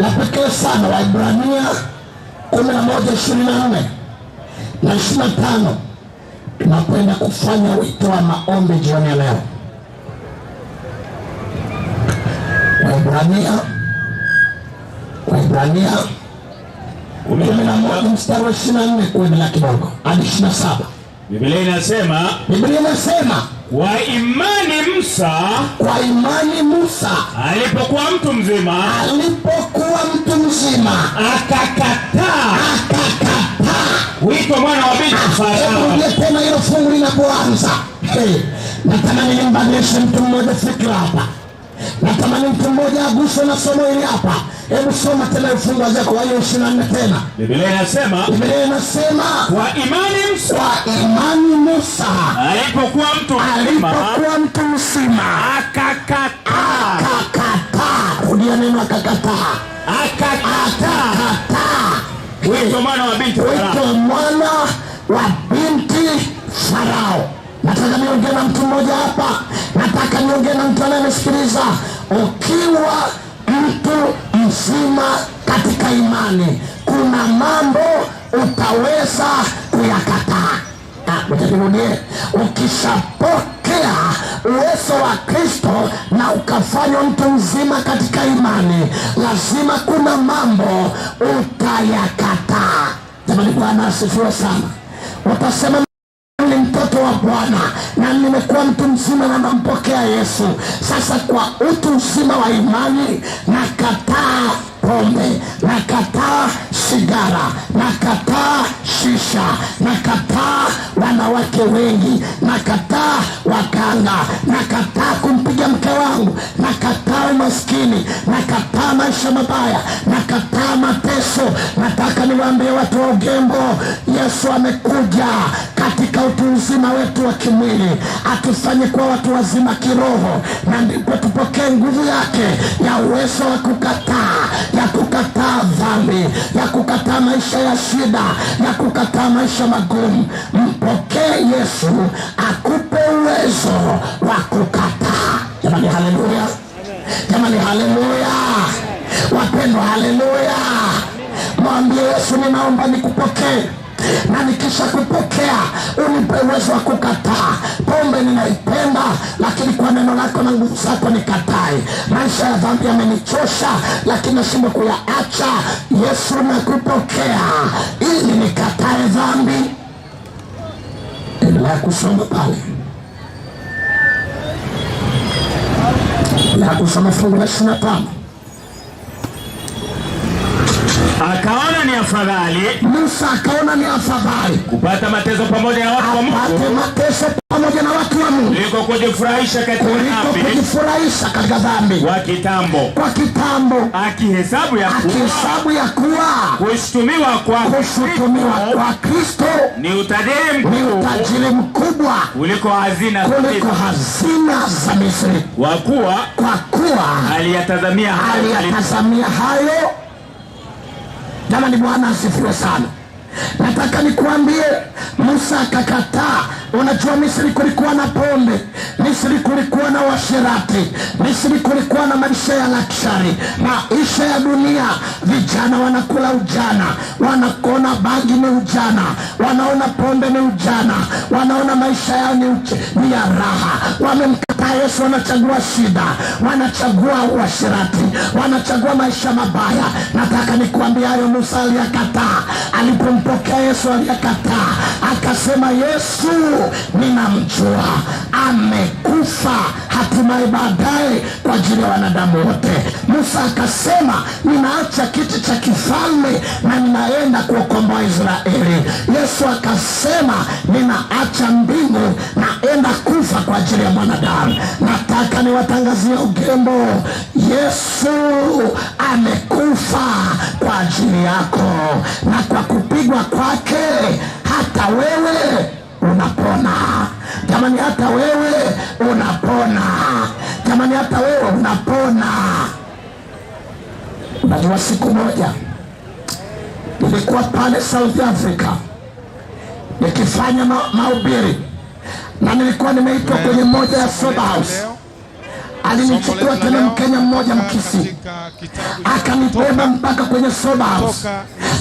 la pekee sana, Waebrania 11:24 na 25. Tunakwenda kufanya wito wa maombi jioni ya leo. Waebrania 11 mstari wa 24 kuendelea kidogo hadi 27. Biblia inasema kwa imani Musa alipokuwa mtu mzima akakataa kuitwa mwana wa binti Farao. Ndio tena hilo fungu linapoanza. Natamani nimbadilishe mtu mmoja fikra hapa. Natamani mtu mmoja aguswe na somo hili hapa. Hebu soma tena fungu la 24 tena. Biblia inasema kwa imani Musa alipokuwa mtu mzima akakataa. Rudia neno akakataa. Kuitwa mwana wa binti Farao. Nataka niongee na mtu mmoja hapa. Nataka niongee na mtu anayenisikiliza. Ukiwa mtu mzima katika imani, kuna mambo utaweza kuyakataa. Nirudie. Ukishapokea uwezo wa Kristo na ukafanywa mtu mzima katika imani, lazima kuna mambo utayakataa. Jamani, Bwana asifiwe sana. Utasema ni mtoto wa Bwana na nimekuwa mtu mzima na nampokea Yesu. Sasa kwa utu mzima wa imani, nakataa pombe, nakataa sigara, nakataa shisha, nakataa wanawake wengi, nakataa waganga, nakataa kumpiga mke wangu, nakataa umaskini, nakataa maisha mabaya, nakataa mateso. Nataka niwaambie watu wa Ugembo, Yesu amekuja katika utu uzima wetu wa kimwili atufanye kuwa watu wazima kiroho, na ndipo tupokee nguvu yake ya uwezo wa kukataa dhambi, ya kukataa maisha ya shida, ya kukataa maisha magumu. Mpokee Yesu akupe uwezo wa kukataa. Jamani, haleluya. Jamani, haleluya. Wapendwa, haleluya. Mwambie Yesu, ninaomba nikupokee, na nikisha kupokea unipe uwezo wa kukataa pombe. Ninaipenda, lakini kwa neno lako na nguvu zako nikatae. Maisha ya dhambi yamenichosha, lakini nashindwa kuyaacha. Yesu, nakupokea ili nikatae dhambi. Endelea kusoma pale, endelea kusoma fungu la 25. Akaona ni afadhali, Musa akaona ni afadhali kupata mateso pamoja na watu wa Mungu, apate mateso pamoja na watu wa Mungu, kuliko kujifurahisha katika dhambi kwa kitambo, akihesabu ya kuwa kushutumiwa kwa Kristo ni utajiri mkubwa kuliko hazina za Misri, kwa kuwa aliyatazamia hayo. Jamani, Bwana asifiwe sana. Nataka nikuambie, Musa akakataa. Unajua, Misri kulikuwa na pombe, Misri kulikuwa na uasherati, Misri kulikuwa na maisha ya luxury, maisha ya dunia. Vijana wanakula ujana, wanaona bangi ni ujana, wanaona pombe ni ujana, wanaona maisha yao ni ya raha. Wamemkataa Yesu, wanachagua shida, wanachagua uasherati, wanachagua maisha mabaya. Nataka nikuambie, hayo Musa aliyakataa. Alipompokea Yesu aliyakataa, akasema, Yesu ninamjua, amekufa hatimaye baadaye kwa ajili ya wanadamu wote. Musa akasema, ninaacha kiti cha kifalme na ninaenda kuokomboa Israeli. Yesu akasema, ninaacha mbingu, naenda kufa kwa ajili ya mwanadamu. Nataka niwatangazie ugembo, Yesu amekufa kwa ajili yako, na kwa kupigwa kwake hata wewe unapona. Jamani, hata wewe unapona. Jamani, hata wewe unapona. Unajua, siku moja nilikuwa pale South Africa nikifanya mahubiri, na nilikuwa nimeitwa kwenye moja ya soda house. Alinichukua tena Mkenya mmoja Mkisi, akanibeba mpaka kwenye soda house.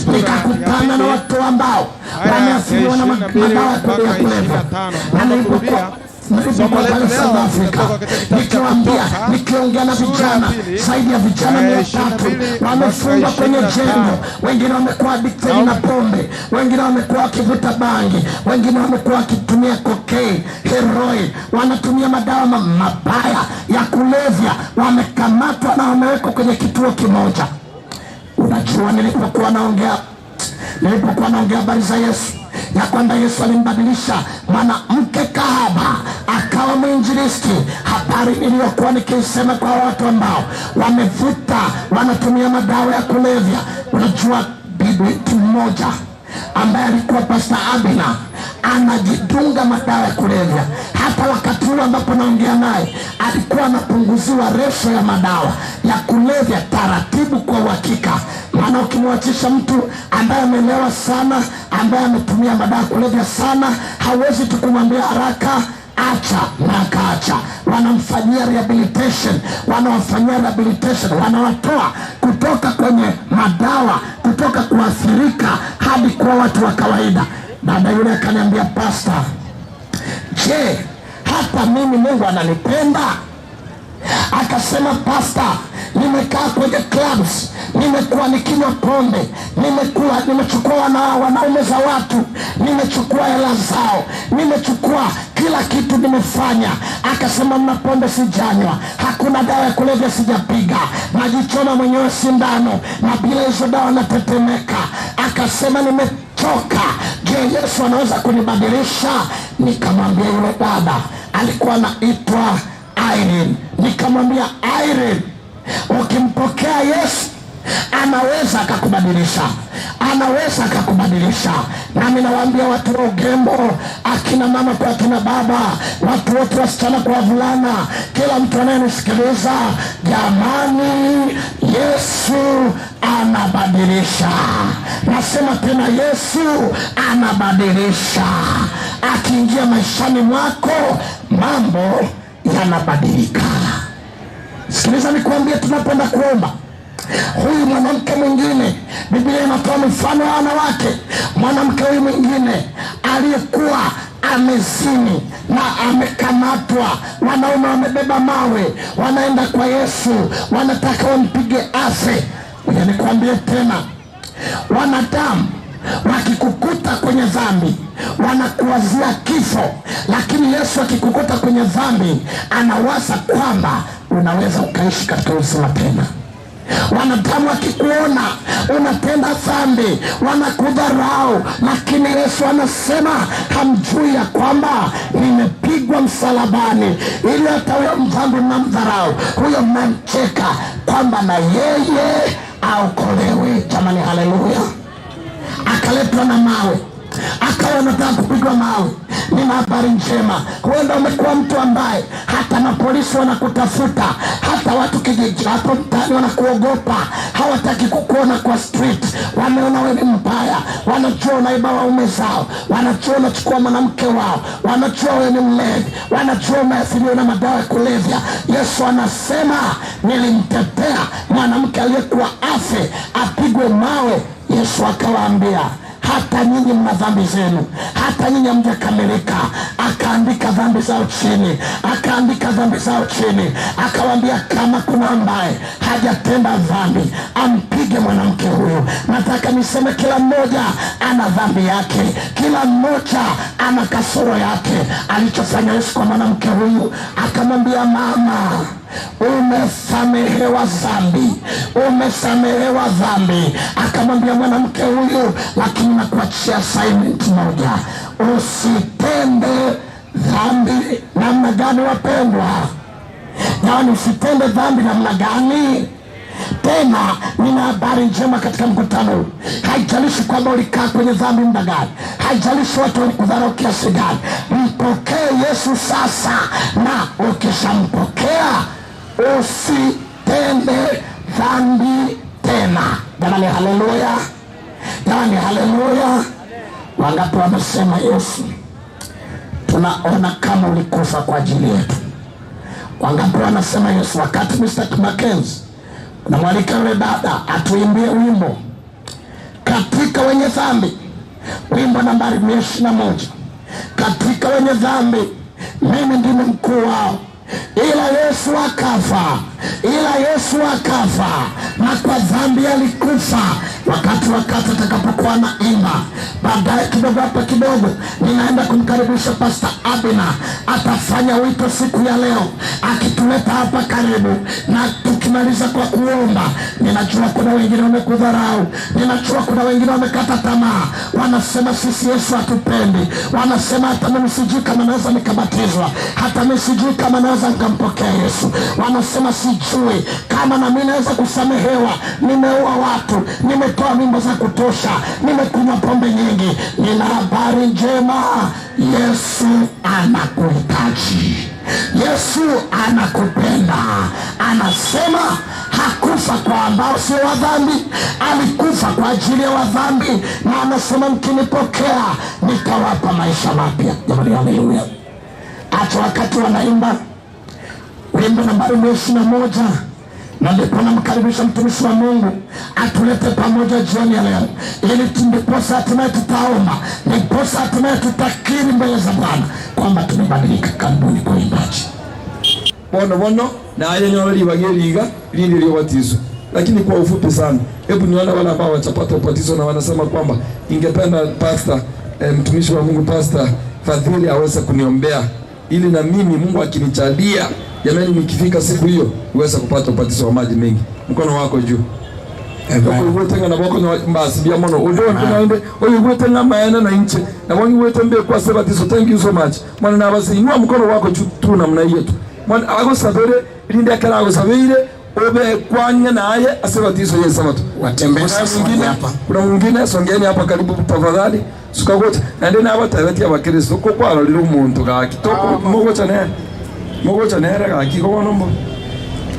Nikakutana na watu ambao wameathiriwa na madawa ya kulevya, na nilipokuwa pale South Africa nikiongea na vijana, zaidi ya vijana 300 wamefungwa kwenye jengo. Wengine wamekuwa addicted na pombe, wengine wamekuwa wakivuta bangi, wengine wamekuwa wakitumia cocaine, heroin, wanatumia madawa mabaya ya kulevya. Wamekamatwa na wamewekwa kwenye kituo kimoja. Unajua, nilipokuwa naongea habari za Yesu, ya kwamba Yesu alimbadilisha mwanamke kahaba akawa mwinjilisti, habari niliyokuwa nikisema kwa watu ambao wamevuta, wanatumia madawa ya kulevya. Unajua, binti mmoja ambaye alikuwa Pastor Abina anajidunga madawa ya kulevya. Hata wakati ule ambapo naongea naye alikuwa anapunguziwa resho ya madawa ya kulevya taratibu, kwa uhakika. Maana ukimwachisha mtu ambaye amelewa sana, ambaye ametumia madawa ya kulevya sana, hawezi tukumwambia haraka acha, na akaacha. Wanamfanyia rehabilitation, wanawatoa kutoka kwenye madawa, kutoka kuathirika hadi kwa watu wa kawaida. Dada yule akaniambia, Pastor, je, hata mimi Mungu ananipenda? Akasema, Pastor, nimekaa kwenye clubs, nimekuwa nikinywa pombe, nimechukua wanaume za watu, nimechukua hela zao, nimechukua kila kitu, nimefanya. Akasema, mna pombe sijanywa, hakuna dawa ya kulevya sijapiga, najichoma mwenyewe sindano, na bila hizo dawa natetemeka. Akasema, nimechoka. Je, Yesu anaweza kunibadilisha? Nikamwambia, yule dada alikuwa anaitwa Irene. Nikamwambia, Irene, ukimpokea Yesu anaweza akakubadilisha, anaweza akakubadilisha. Nami nawaambia watu wa Ugembo, akina mama kwa akina baba, watu wote, wasichana kwa wavulana, kila mtu anayenisikiliza, jamani, Yesu anabadilisha. Nasema tena, Yesu anabadilisha. Akiingia maishani mwako, mambo yanabadilika. Sikiliza nikwambie, tunapenda kuomba. Huyu mwanamke mwingine Biblia inatoa mfano wa wanawake. Mwanamke huyu mwingine aliyekuwa amezini na amekamatwa, wanaume wamebeba mawe, wanaenda kwa Yesu, wanataka wampige afe. Nikwambie tena, wanadamu wakikukuta kwenye dhambi wanakuwazia kifo, lakini Yesu akikukuta kwenye dhambi anawaza kwamba unaweza ukaishi katika uzima tena. Wanadamu wakikuona unatenda dhambi wanakudharau, lakini Yesu anasema hamjui ya kwamba nimepigwa msalabani ili hata huyo mdhambi mnamdharau, huyo mnamcheka, kwamba na yeye aokolewe. Jamani, haleluya! Akaletwa na mawe, akawa anataka kupigwa mawe. Nina habari njema, huenda umekuwa mtu ambaye hata na polisi wanakutafuta, hata watu kijiji hapo mtaani wanakuogopa, hawataki kukuona kwa street, wameona wewe ni mbaya, wanajua unaiba waume zao, wanajua unachukua mwanamke wao, wanajua wewe ni mlevi, wanajua umeathiriwa na madawa ya kulevya. Yesu anasema nilimtetea mwanamke aliyekuwa afe apigwe mawe. Yesu akawaambia, hata nyinyi mna dhambi zenu, hata nyinyi hamjakamilika. Akaandika dhambi zao chini, akaandika dhambi zao chini, akawaambia kama kuna ambaye hajatenda dhambi ampige mwanamke huyu. Nataka niseme kila mmoja ana dhambi yake, kila mmoja ana kasoro yake. Alichofanya Yesu kwa mwanamke huyu, akamwambia mama, umesamehewa dhambi, umesamehewa dhambi. Akamwambia mwanamke huyu, lakini nakuachia assignment moja, usitende dhambi. Namna gani wapendwa? Yaani usitende dhambi namna gani? Tena nina habari njema katika mkutano huu. Haijalishi kwamba ulikaa kwenye dhambi muda gani, haijalishi watu walikudharau kiasi gani, mpokee Yesu sasa, na ukishampokea usitende dhambi tena. Jamani, haleluya! Jamani, haleluya! Wangapi wamesema Yesu, tunaona kama ulikufa kwa ajili yetu? Wangapi wanasema Yesu? Wakati Mr. Mackenzie namwalika yule dada atuimbie wimbo katika wenye dhambi, wimbo nambari 121, katika wenye dhambi mimi ndimi mkuu wao, ila Yesu akafa, ila Yesu akafa, na kwa dhambi alikufa. Wakati atakapokuwa na imba baadaye kidogo, hapa kidogo ninaenda kumkaribisha Pastor Abina, atafanya wito siku ya leo akituleta hapa karibu, na tukimaliza kwa kuomba. Ninajua kuna wengine wamekudharau, ninajua kuna wengine wamekata tamaa, wanasema sisi Yesu hatupendi, wanasema hata mimi sijui kama naweza nikabatizwa, hata mimi sijui kama naweza nikampokea Yesu, wanasema sijui kama na mimi naweza kusamehewa, nimeua watu, nimetoa mimba za kutosha, nimekunywa pombe nyingi. Nina habari njema, Yesu anakuhitaji, Yesu anakupenda. Anasema hakufa kwa ambao sio wa dhambi, alikufa kwa ajili ya wadhambi, na anasema mkinipokea nitawapa maisha mapya. Jamani, haleluya! Hata wakati wanaimba wimbo nambari 121, na ndipo namkaribisha mtumishi wa Mungu atulete pamoja jioni ya leo, ili ndiposa hatimaye tutaomba, ndiposa hatimaye tutakiri mbele za Bwana kwamba tumebadilika. Karibuni kwa imbaji. Bono na aye nyori bageliga lindi lio batizo. Lakini kwa ufupi sana, hebu nione wale ambao watapata ubatizo na wanasema kwamba ingependa pastor, mtumishi wa Mungu Pastor Fadhili aweze kuniombea ili na mimi Mungu akinichalia, jamani, nikifika siku hiyo uweze kupata ubatizo wa maji mengi. Mkono wako juu. Wewe na boko na mbasi bia mono ujo tunaende wewe tenga maana na nje na wangi wewe tembe kwa sabatizo. Thank you so much mwana, na basi inua mkono wako juu tu namna hiyo tu mwana ago sabere linde akala ago sabere obe kwanya naye asabatizo yeye sabato watembeza hapa. Kuna mwingine songeni hapa karibu tafadhali sukagote na ndena hapa taweti ya Bakristo ko kwa lilo muntu ga kitoko mogo cha nera ga kiko nombo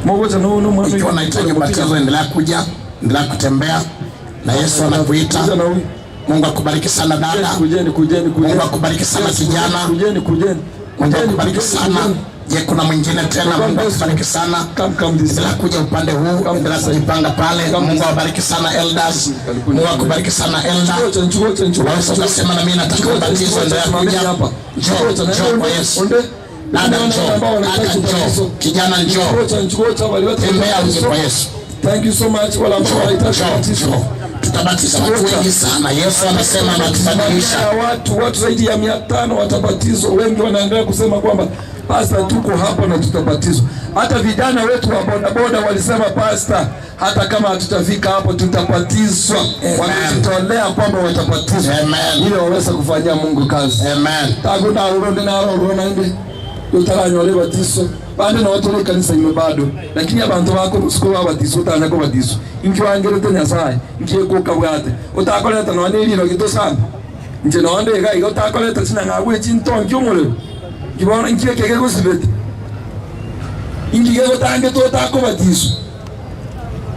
mogo cha no mwana. Ikiwa unahitaji ubatizo, endelea kuja, endelea kutembea na Yesu anakuita. Mungu akubariki sana dada. Kujeni. Mungu akubariki sana kijana. Kujeni. Mungu akubariki sana Je, kuna mwingine tena? Mungu akubariki sana. Bila kuja upande huu, endelea kujipanga pale. Mungu awabariki sana elders. Mungu akubariki sana elder. Wewe unasema na mimi nataka kubatizwa, endelea kuja hapa. Njoo kwa Yesu. Dada njoo, kaka njoo, kijana njoo. Tembea uje kwa Yesu. Thank you so much. Wala ambao wanahitaji kubatizwa. Tutabatiza watu wengi sana. Yesu anasema anatubadilisha. Watu zaidi ya 500 watabatizwa. Wengi wanaendelea kusema kwamba pastor, tuko hapa na tutabatizwa. Hata vijana wetu wa bodaboda walisema pastor, hata kama hatutafika hapo tutabatizwa. Wamejitolea kwamba watabatizwa ili waweze kufanyia Mungu kazi. Amen. Takuna urode na urona inde. Utaranyo wale batizo. Bande na watu kanisa ime bado. Lakini abantu bako musiko babatizo utanya ko batizo. Inki wangerete Nyasaye, inki ko kabwate. Utakoleta no ani lino gito sana. Nje no ande ga igo utakoleta sina ngagwe chinton kyumule. Kibona inki keke ko sibete. Inki ge utange to utako batizo.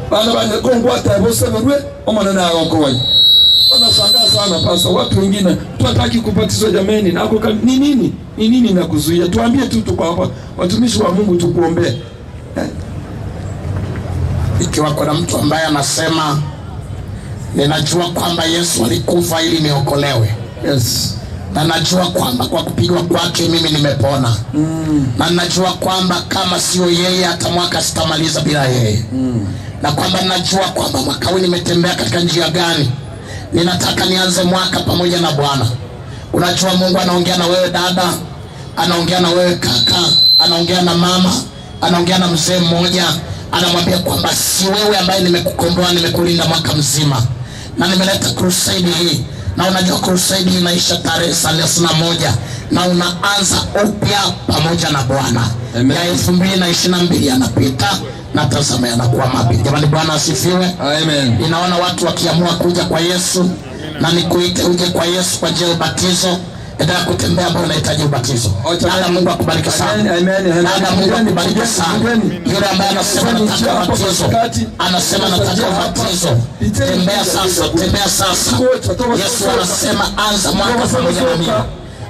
Bana bana ko ngwata bose berwe omana na ko wai. Wanashangaa sana pasa, watu wengine tunataka kubatizwa jameni, na kwa nini na kuzuia? Tuambie tu tuko hapa watumishi wa Mungu tukuombee. Ikiwa kuna mtu ambaye anasema ninajua kwamba Yesu alikufa ili niokolewe. Yes. Na najua kwamba kwa kupigwa kwake mimi nimepona. Na najua kwamba kama sio yeye hata mwaka sitamaliza bila yeye. Na kwamba najua kwamba mwaka huu nimetembea katika njia gani. Ninataka nianze mwaka pamoja na Bwana. Unajua Mungu anaongea na wewe dada, anaongea na wewe kaka, anaongea na mama, anaongea na mzee mmoja, anamwambia kwamba si wewe ambaye nimekukomboa, nimekulinda mwaka mzima. Na nimeleta crusade hii. Na unajua crusade hii inaisha tarehe 31 na unaanza upya pamoja na Bwana. Ya 2022 yanapita na tazama yanakuwa mapya. Jamani, Bwana asifiwe. Amen. Ninaona watu wakiamua kuja kwa Yesu, na nikuite uje kwa Yesu kwa njia ya ubatizo. Endelea kutembea ambao unahitaji ubatizo. Dada, Mungu akubariki sana. Amen. Dada, Mungu akubariki sana. Yule ambaye anasema nataka ubatizo, anasema nataka ubatizo. Tembea sasa, tembea sasa. Yesu anasema anza mwaka pamoja na mimi.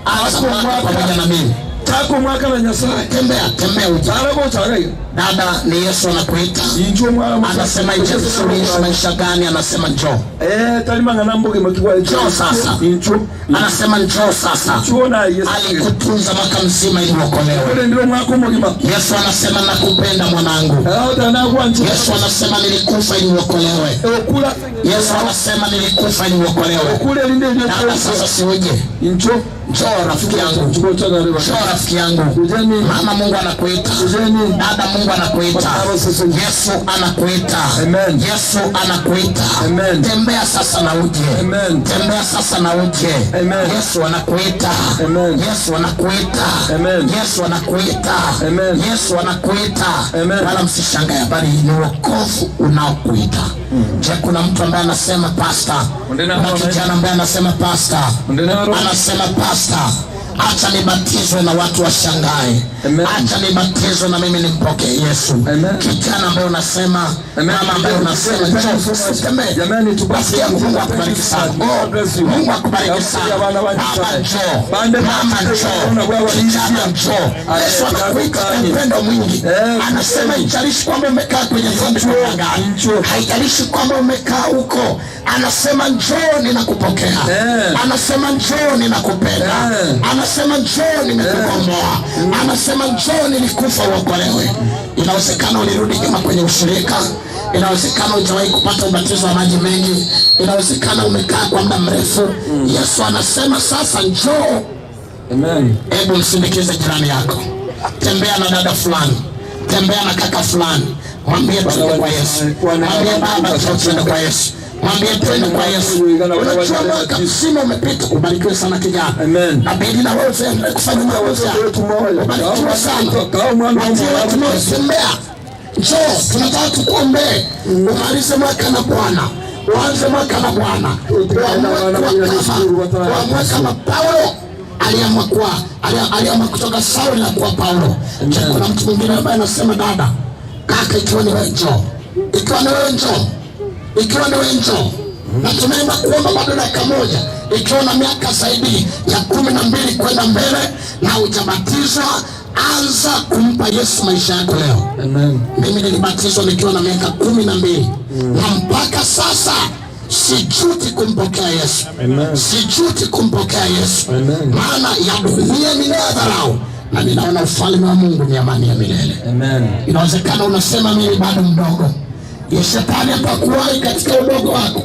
Anza mwaka pamoja na mimi. Tako mwaka na Nyasaye. Tembea uje. Dada, ni Yesu anakuita. Anasema suluhisho maisha gani? Anasema njoo. Njoo sasa. Anasema njoo sasa. Alikutunza mwaka mzima ili uokolewe. Yesu anasema nakupenda mwanangu. Yesu anasema nilikufa ili uokolewe. Yesu anasema nilikufa ili uokolewe. Dada, sasa si uje. Njoo rafiki yangu. Njoo rafiki yangu. Mama, Mungu anakuita. Dada, Mungu anakuita. Yesu anakuita. Yesu anakuita. Tembea sasa na uje. Tembea sasa na uje. Yesu anakuita. Yesu anakuita. Yesu anakuita. Yesu anakuita. Wala msishangae, bali ni wokovu unaokuita. Je, kuna mtu ambaye anasema pastor? Na kijana ambaye anasema pastor? Anasema pastor, acha nibatizwe na watu washangae. Acha nibatizwe na mimi nimpokee Yesu. Kijana ambaye unasema, mama ambaye unasema, jamani tubasikia. Mungu akubariki sana. Mungu akubariki sana. Baba njoo. Mama njoo. Kijana njoo. Yesu anakuita kwa upendo mwingi. Anasema haijalishi kwamba umekaa kwenye dhambi kwa gani. Haijalishi kwamba umekaa huko. Anasema njoo ninakupokea. Anasema njoo ninakupenda. Anasema njoo nimekukomboa. Anasema njoo nilikufa uokolewe. Inawezekana ulirudi nyuma kwenye ushirika. Inawezekana hujawahi kupata ubatizo wa maji mengi. Inawezekana umekaa kwa muda mrefu. Yesu anasema sasa njoo. Amen. Hebu msindikize jirani yako. Tembea na dada fulani. Tembea na kaka fulani. Mwambie twende kwa Yesu. Mwambie baba twende kwa Yesu. Mwambie twende kwa Yesu. Unajua mwaka mzima umepita. Ubarikiwe sana kijana. Amen. Na bidi na wewe kufanya maozi. Ubarikiwe sana. Tembea. Njoo, tunataka tukuombee. Umalize mwaka na Bwana. Uanze mwaka na Bwana. Uamue kama Paulo aliamua kutoka Sauli na kuwa Paulo. Je, kuna mtu mwingine ambaye anasema dada, kaka, ikiwa ni wewe njoo. Ikiwa ni wewe njoo. Ikiwa ni wewe njoo. Na tunaenda kuomba bado dakika moja. Ikiwa na miaka zaidi ya 12 kwenda mbele na hujabatizwa, Anza kumpa Yesu maisha yako leo. Amen. Mimi nilibatizwa nikiwa na miaka 12 na mpaka sasa sijuti kumpokea Yesu. Amen. Sijuti kumpokea Yesu. Amen. Maana ya dunia ni dharau na ninaona ufalme wa Mungu ni amani ya milele. Amen. Inawezekana unasema mimi bado mdogo. Shetani atakuwahi katika udogo wako,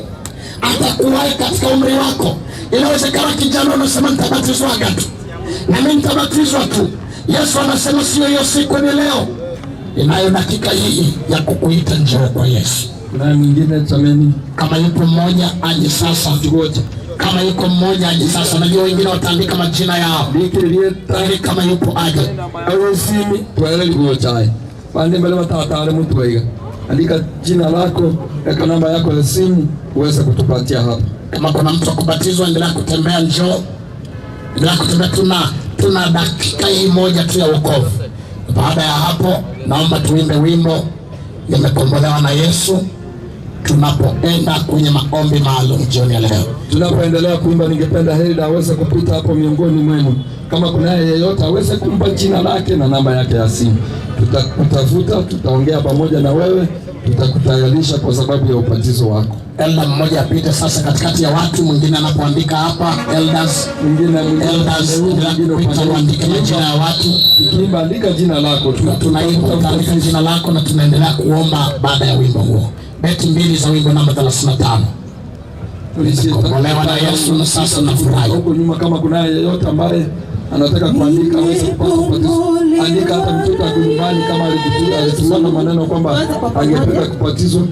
atakuwahi katika umri wako. Inawezekana kijana unasema nitabatizwaga tu, na mimi nitabatizwa tu. Yesu anasema sio hiyo siku, ni leo. Inayo dakika hii ya kukuita njoo kwa Yesu. Na mwingine tameni, kama yupo mmoja aje sasa. Kama yuko mmoja aje sasa. Najua wengine wataandika majina yao. Ili kama yupo aje. Awesimi tuele ligochai. Pande mbele watatale mtu waiga. Andika jina lako, eka namba yako ya simu uweze kutupatia hapa. Kama kuna mtu kubatizwa, endelea kutembea, njoo. Endelea kutembea, tuna dakika hii moja tu ya wokovu. Baada ya hapo naomba tuimbe wimbo nimekombolewa na Yesu, tunapoenda kwenye maombi maalum jioni ya leo. Tunapoendelea kuimba, ningependa Hilda aweze kupita hapo miongoni mwenu. Kama kuna yeyote aweze kumpa jina lake na namba yake ya simu. Tutakutafuta, tutaongea pamoja na wewe, tutakutayarisha kwa sababu ya ubatizo wako. Elda mmoja apite sasa katikati ya watu, mwingine anapoandika hapa elders, mwingine andike majina ya watu. Tukiimba andika jina lako, tunaimba andika jina lako na tunaendelea kuomba baada ya wimbo huo. Beti mbili za wimbo namba 35. Tulikombolewa na Yesu na sasa nafurahi. Huko nyuma kama kuna yeyote ambaye anataka kuandika aweze kupata ubatizo. Andika hata mtoto wa nyumbani kama alisimama maneno kwamba angependa kubatizwa.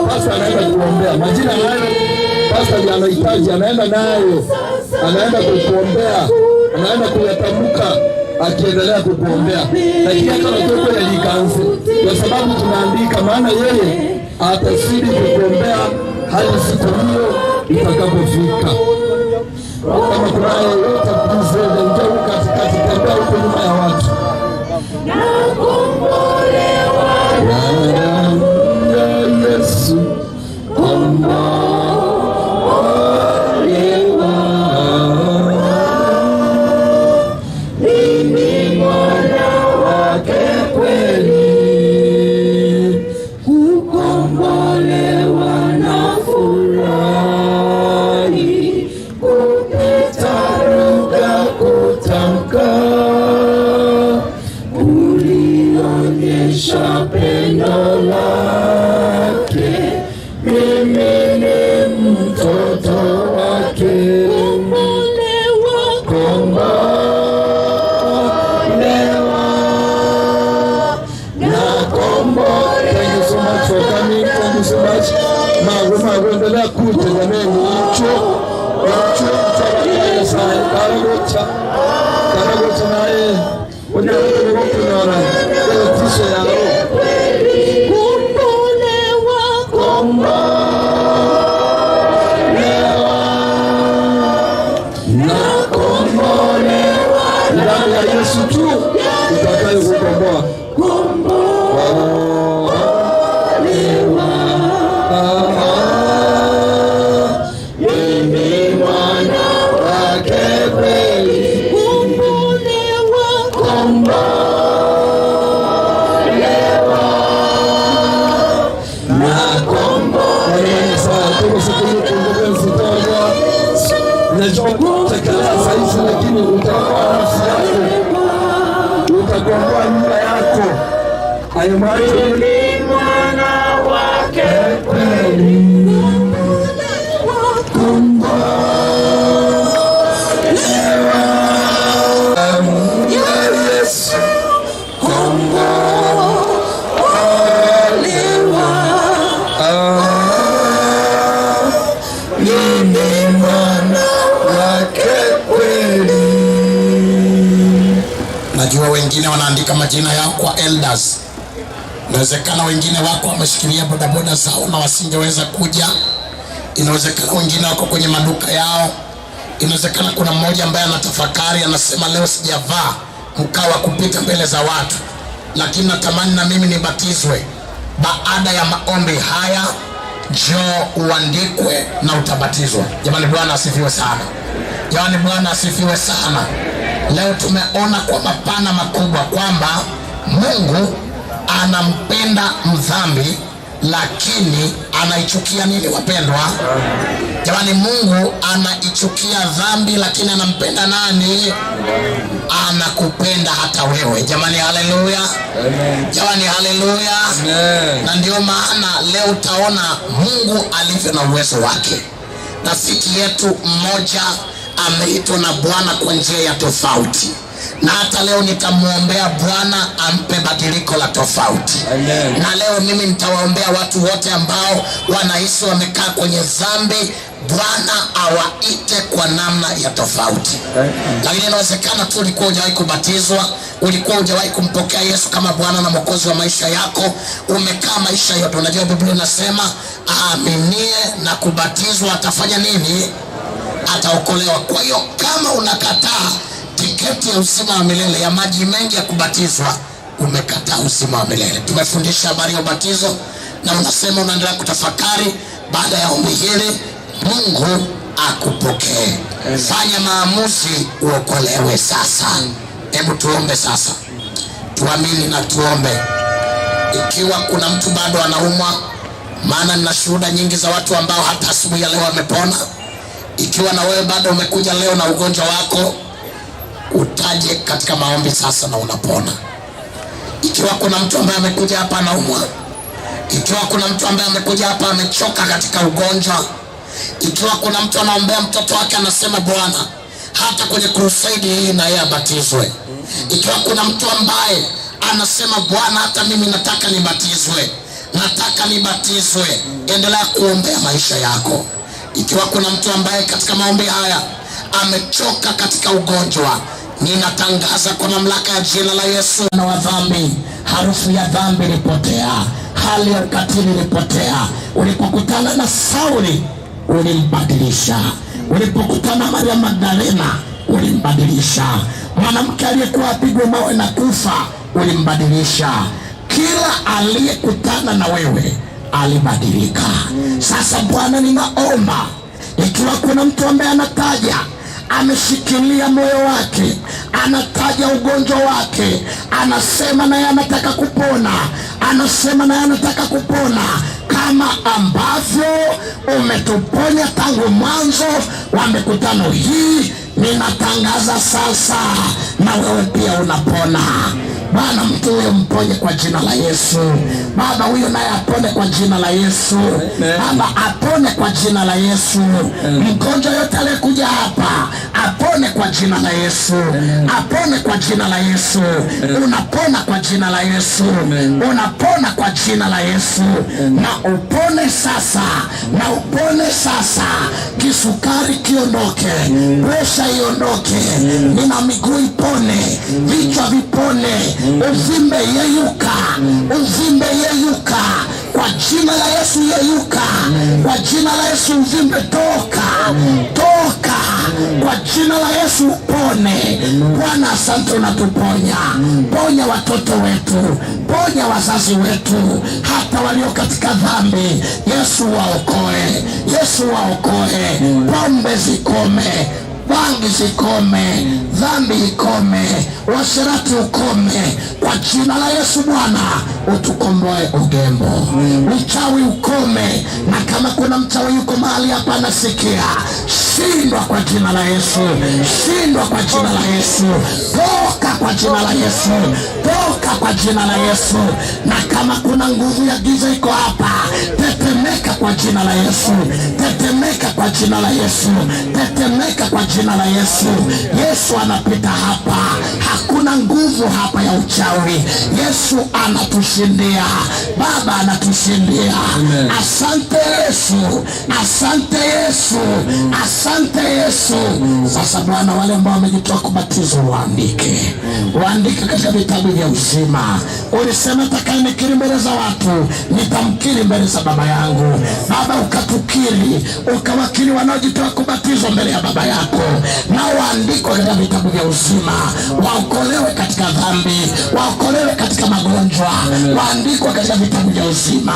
Pastor anaenda kuombea. Majina hayo pastor anahitaji, anaenda nayo. Anaenda kukuombea. Anaenda kuyatamka akiendelea kukuombea. Lakini hata watoto yalikanze. Kwa sababu tunaandika, maana yeye atasidi kukuombea hadi siku hiyo itakapofika. Kama kuna yeyote kuzende njoo katikati, tembea huko nyuma ya watu. Nakombolewa na Yesu, kombolewa. Mimi mwana wake kweli, kukombolewa na furahi, kupita lugha kutamka, ulionyesha pendo lake, mimi ni mtoto wake. Kombolewa na kombolewa. Thank you so much for coming. Thank you so much. Mago endelea kuja jamani, hicho karagocha naye unaona tisho ya roho. Ndani ya Yesu tu utakayo kukomboa. Mimi mwana wake kweli, kombolewa na kombolewa. Lakini utakomboa nafsi yako, utakomboa nyumba yako. Hayo macho ni mwana wake kweli, kombolewa. Yesu kombolewa. Mimi mwana wake kweli. Najua wengine wanaandika majina yao kwa elders. Inawezekana wengine wako wameshikilia bodaboda zao na wasingeweza kuja. Inawezekana wengine wako kwenye maduka yao. Inawezekana kuna mmoja ambaye anatafakari, anasema leo sijavaa mkao wa kupita mbele za watu, lakini natamani na mimi nibatizwe. Baada ya maombi haya njoo uandikwe na utabatizwa. Jamani, Bwana asifiwe sana. Jamani, Bwana asifiwe sana. Leo tumeona kwa mapana makubwa kwamba Mungu anampenda mdhambi, lakini anaichukia nini wapendwa? Jamani, Mungu anaichukia dhambi, lakini anampenda nani? Anakupenda hata wewe. Jamani, haleluya. Jamani, haleluya. Na ndio maana leo utaona Mungu alivyo na uwezo wake. Rafiki yetu mmoja ameitwa na Bwana kwa njia ya tofauti, na hata leo nitamuombea Bwana ampe badiliko la tofauti. Amen. Na leo mimi nitawaombea watu wote ambao wanahisi wamekaa kwenye dhambi, Bwana awaite kwa namna ya tofauti. Lakini inawezekana tu ulikuwa hujawahi kubatizwa, ulikuwa hujawahi kumpokea Yesu kama Bwana na Mwokozi wa maisha yako, umekaa maisha yote. Unajua Biblia inasema aaminie na kubatizwa atafanya nini? Ataokolewa. Kwa hiyo kama unakataa tiketi ya uzima wa milele ya maji mengi ya kubatizwa, umekataa uzima wa milele. Tumefundisha habari ya ubatizo na unasema unaendelea kutafakari, baada ya ombi hili Mungu akupokee. Fanya maamuzi uokolewe sasa. Hebu tuombe sasa. Tuamini na tuombe. Ikiwa kuna mtu bado anaumwa, maana nina shuhuda nyingi za watu ambao hata asubuhi ya leo wamepona. Ikiwa na wewe bado umekuja leo na ugonjwa wako, utaje katika maombi sasa na unapona. Ikiwa kuna mtu ambaye amekuja hapa anaumwa, ikiwa kuna mtu ambaye amekuja hapa amechoka katika ugonjwa, ikiwa kuna mtu anaombea mtoto wake anasema Bwana hata kwenye crusade hii na yeye abatizwe, ikiwa kuna mtu ambaye anasema Bwana hata mimi nataka nibatizwe, nataka nibatizwe, endelea kuombea maisha yako. Ikiwa kuna mtu ambaye katika maombi haya amechoka katika ugonjwa, ninatangaza kwa mamlaka ya jina la Yesu na wa dhambi, harufu ya dhambi ilipotea, hali ya ukatili ilipotea. Ulipokutana na Sauli ulimbadilisha, ulipokutana na Maria Magdalena ulimbadilisha, mwanamke aliyekuwa apigwa mawe na kufa ulimbadilisha. Kila aliyekutana na wewe alibadilika. Sasa Bwana, ninaomba ikiwa kuna mtu ambaye anataja, ameshikilia moyo wake, anataja ugonjwa wake, anasema naye anataka kupona, anasema naye anataka kupona, kama ambavyo umetuponya tangu mwanzo wa mikutano hii, ninatangaza sasa na wewe pia unapona. Bwana, mtu huyo mponye kwa jina la Yesu. Baba, huyo naye apone kwa jina la Yesu. Baba, apone kwa jina la Yesu. Mgonjwa yote aliyekuja hapa apone kwa jina la Yesu. Apone kwa jina la Yesu. Unapona kwa jina la Yesu. Unapona kwa jina la Yesu. Na upone sasa. Na upone sasa. Kisukari kiondoke, presha iondoke, nina miguu ipone, vichwa vipone, uvimbe yeyuka, uvimbe yeyuka, kwa jina la Yesu yeyuka, kwa jina la Yesu uvimbe toka, toka, kwa jina la Yesu upone. Bwana, asante unatuponya. Ponya watoto wetu, ponya wazazi wetu, hata walio katika dhambi. Yesu waokoe, Yesu waokoe. Pombe zikome, bangi zikome, dhambi ikome, uasherati ukome, kwa jina la Yesu. Bwana, utukomboe ugembo, uchawi ukome, na kama kuna mchawi yuko mahali hapa anasikia, shindwa kwa jina la Yesu, shindwa kwa jina la Yesu, toka kwa jina la Yesu, toka kwa jina la Yesu. Na kama kuna nguvu ya giza iko hapa, tetemeka kwa jina la Yesu, tetemeka kwa jina la Yesu, tetemeka kwa jina la Yesu. Yesu anapita hapa, hakuna nguvu hapa ya uchawi. Yesu anatushindia, Baba anatushindia. Asante Yesu, asante Yesu, asante Yesu. Sasa Bwana, wale ambao wamejitoa kubatizwa waandike, waandike katika vitabu vya uzima. Ulisema atakayenikiri mbele za watu nitamkiri mbele za Baba yangu. Baba, ukatukiri, ukawakiri wanaojitoa kubatizwa mbele ya Baba yako, na waandikwe katika vitabu vya uzima, waokolewe katika dhambi, waokolewe katika magonjwa, waandikwe katika vitabu vya uzima.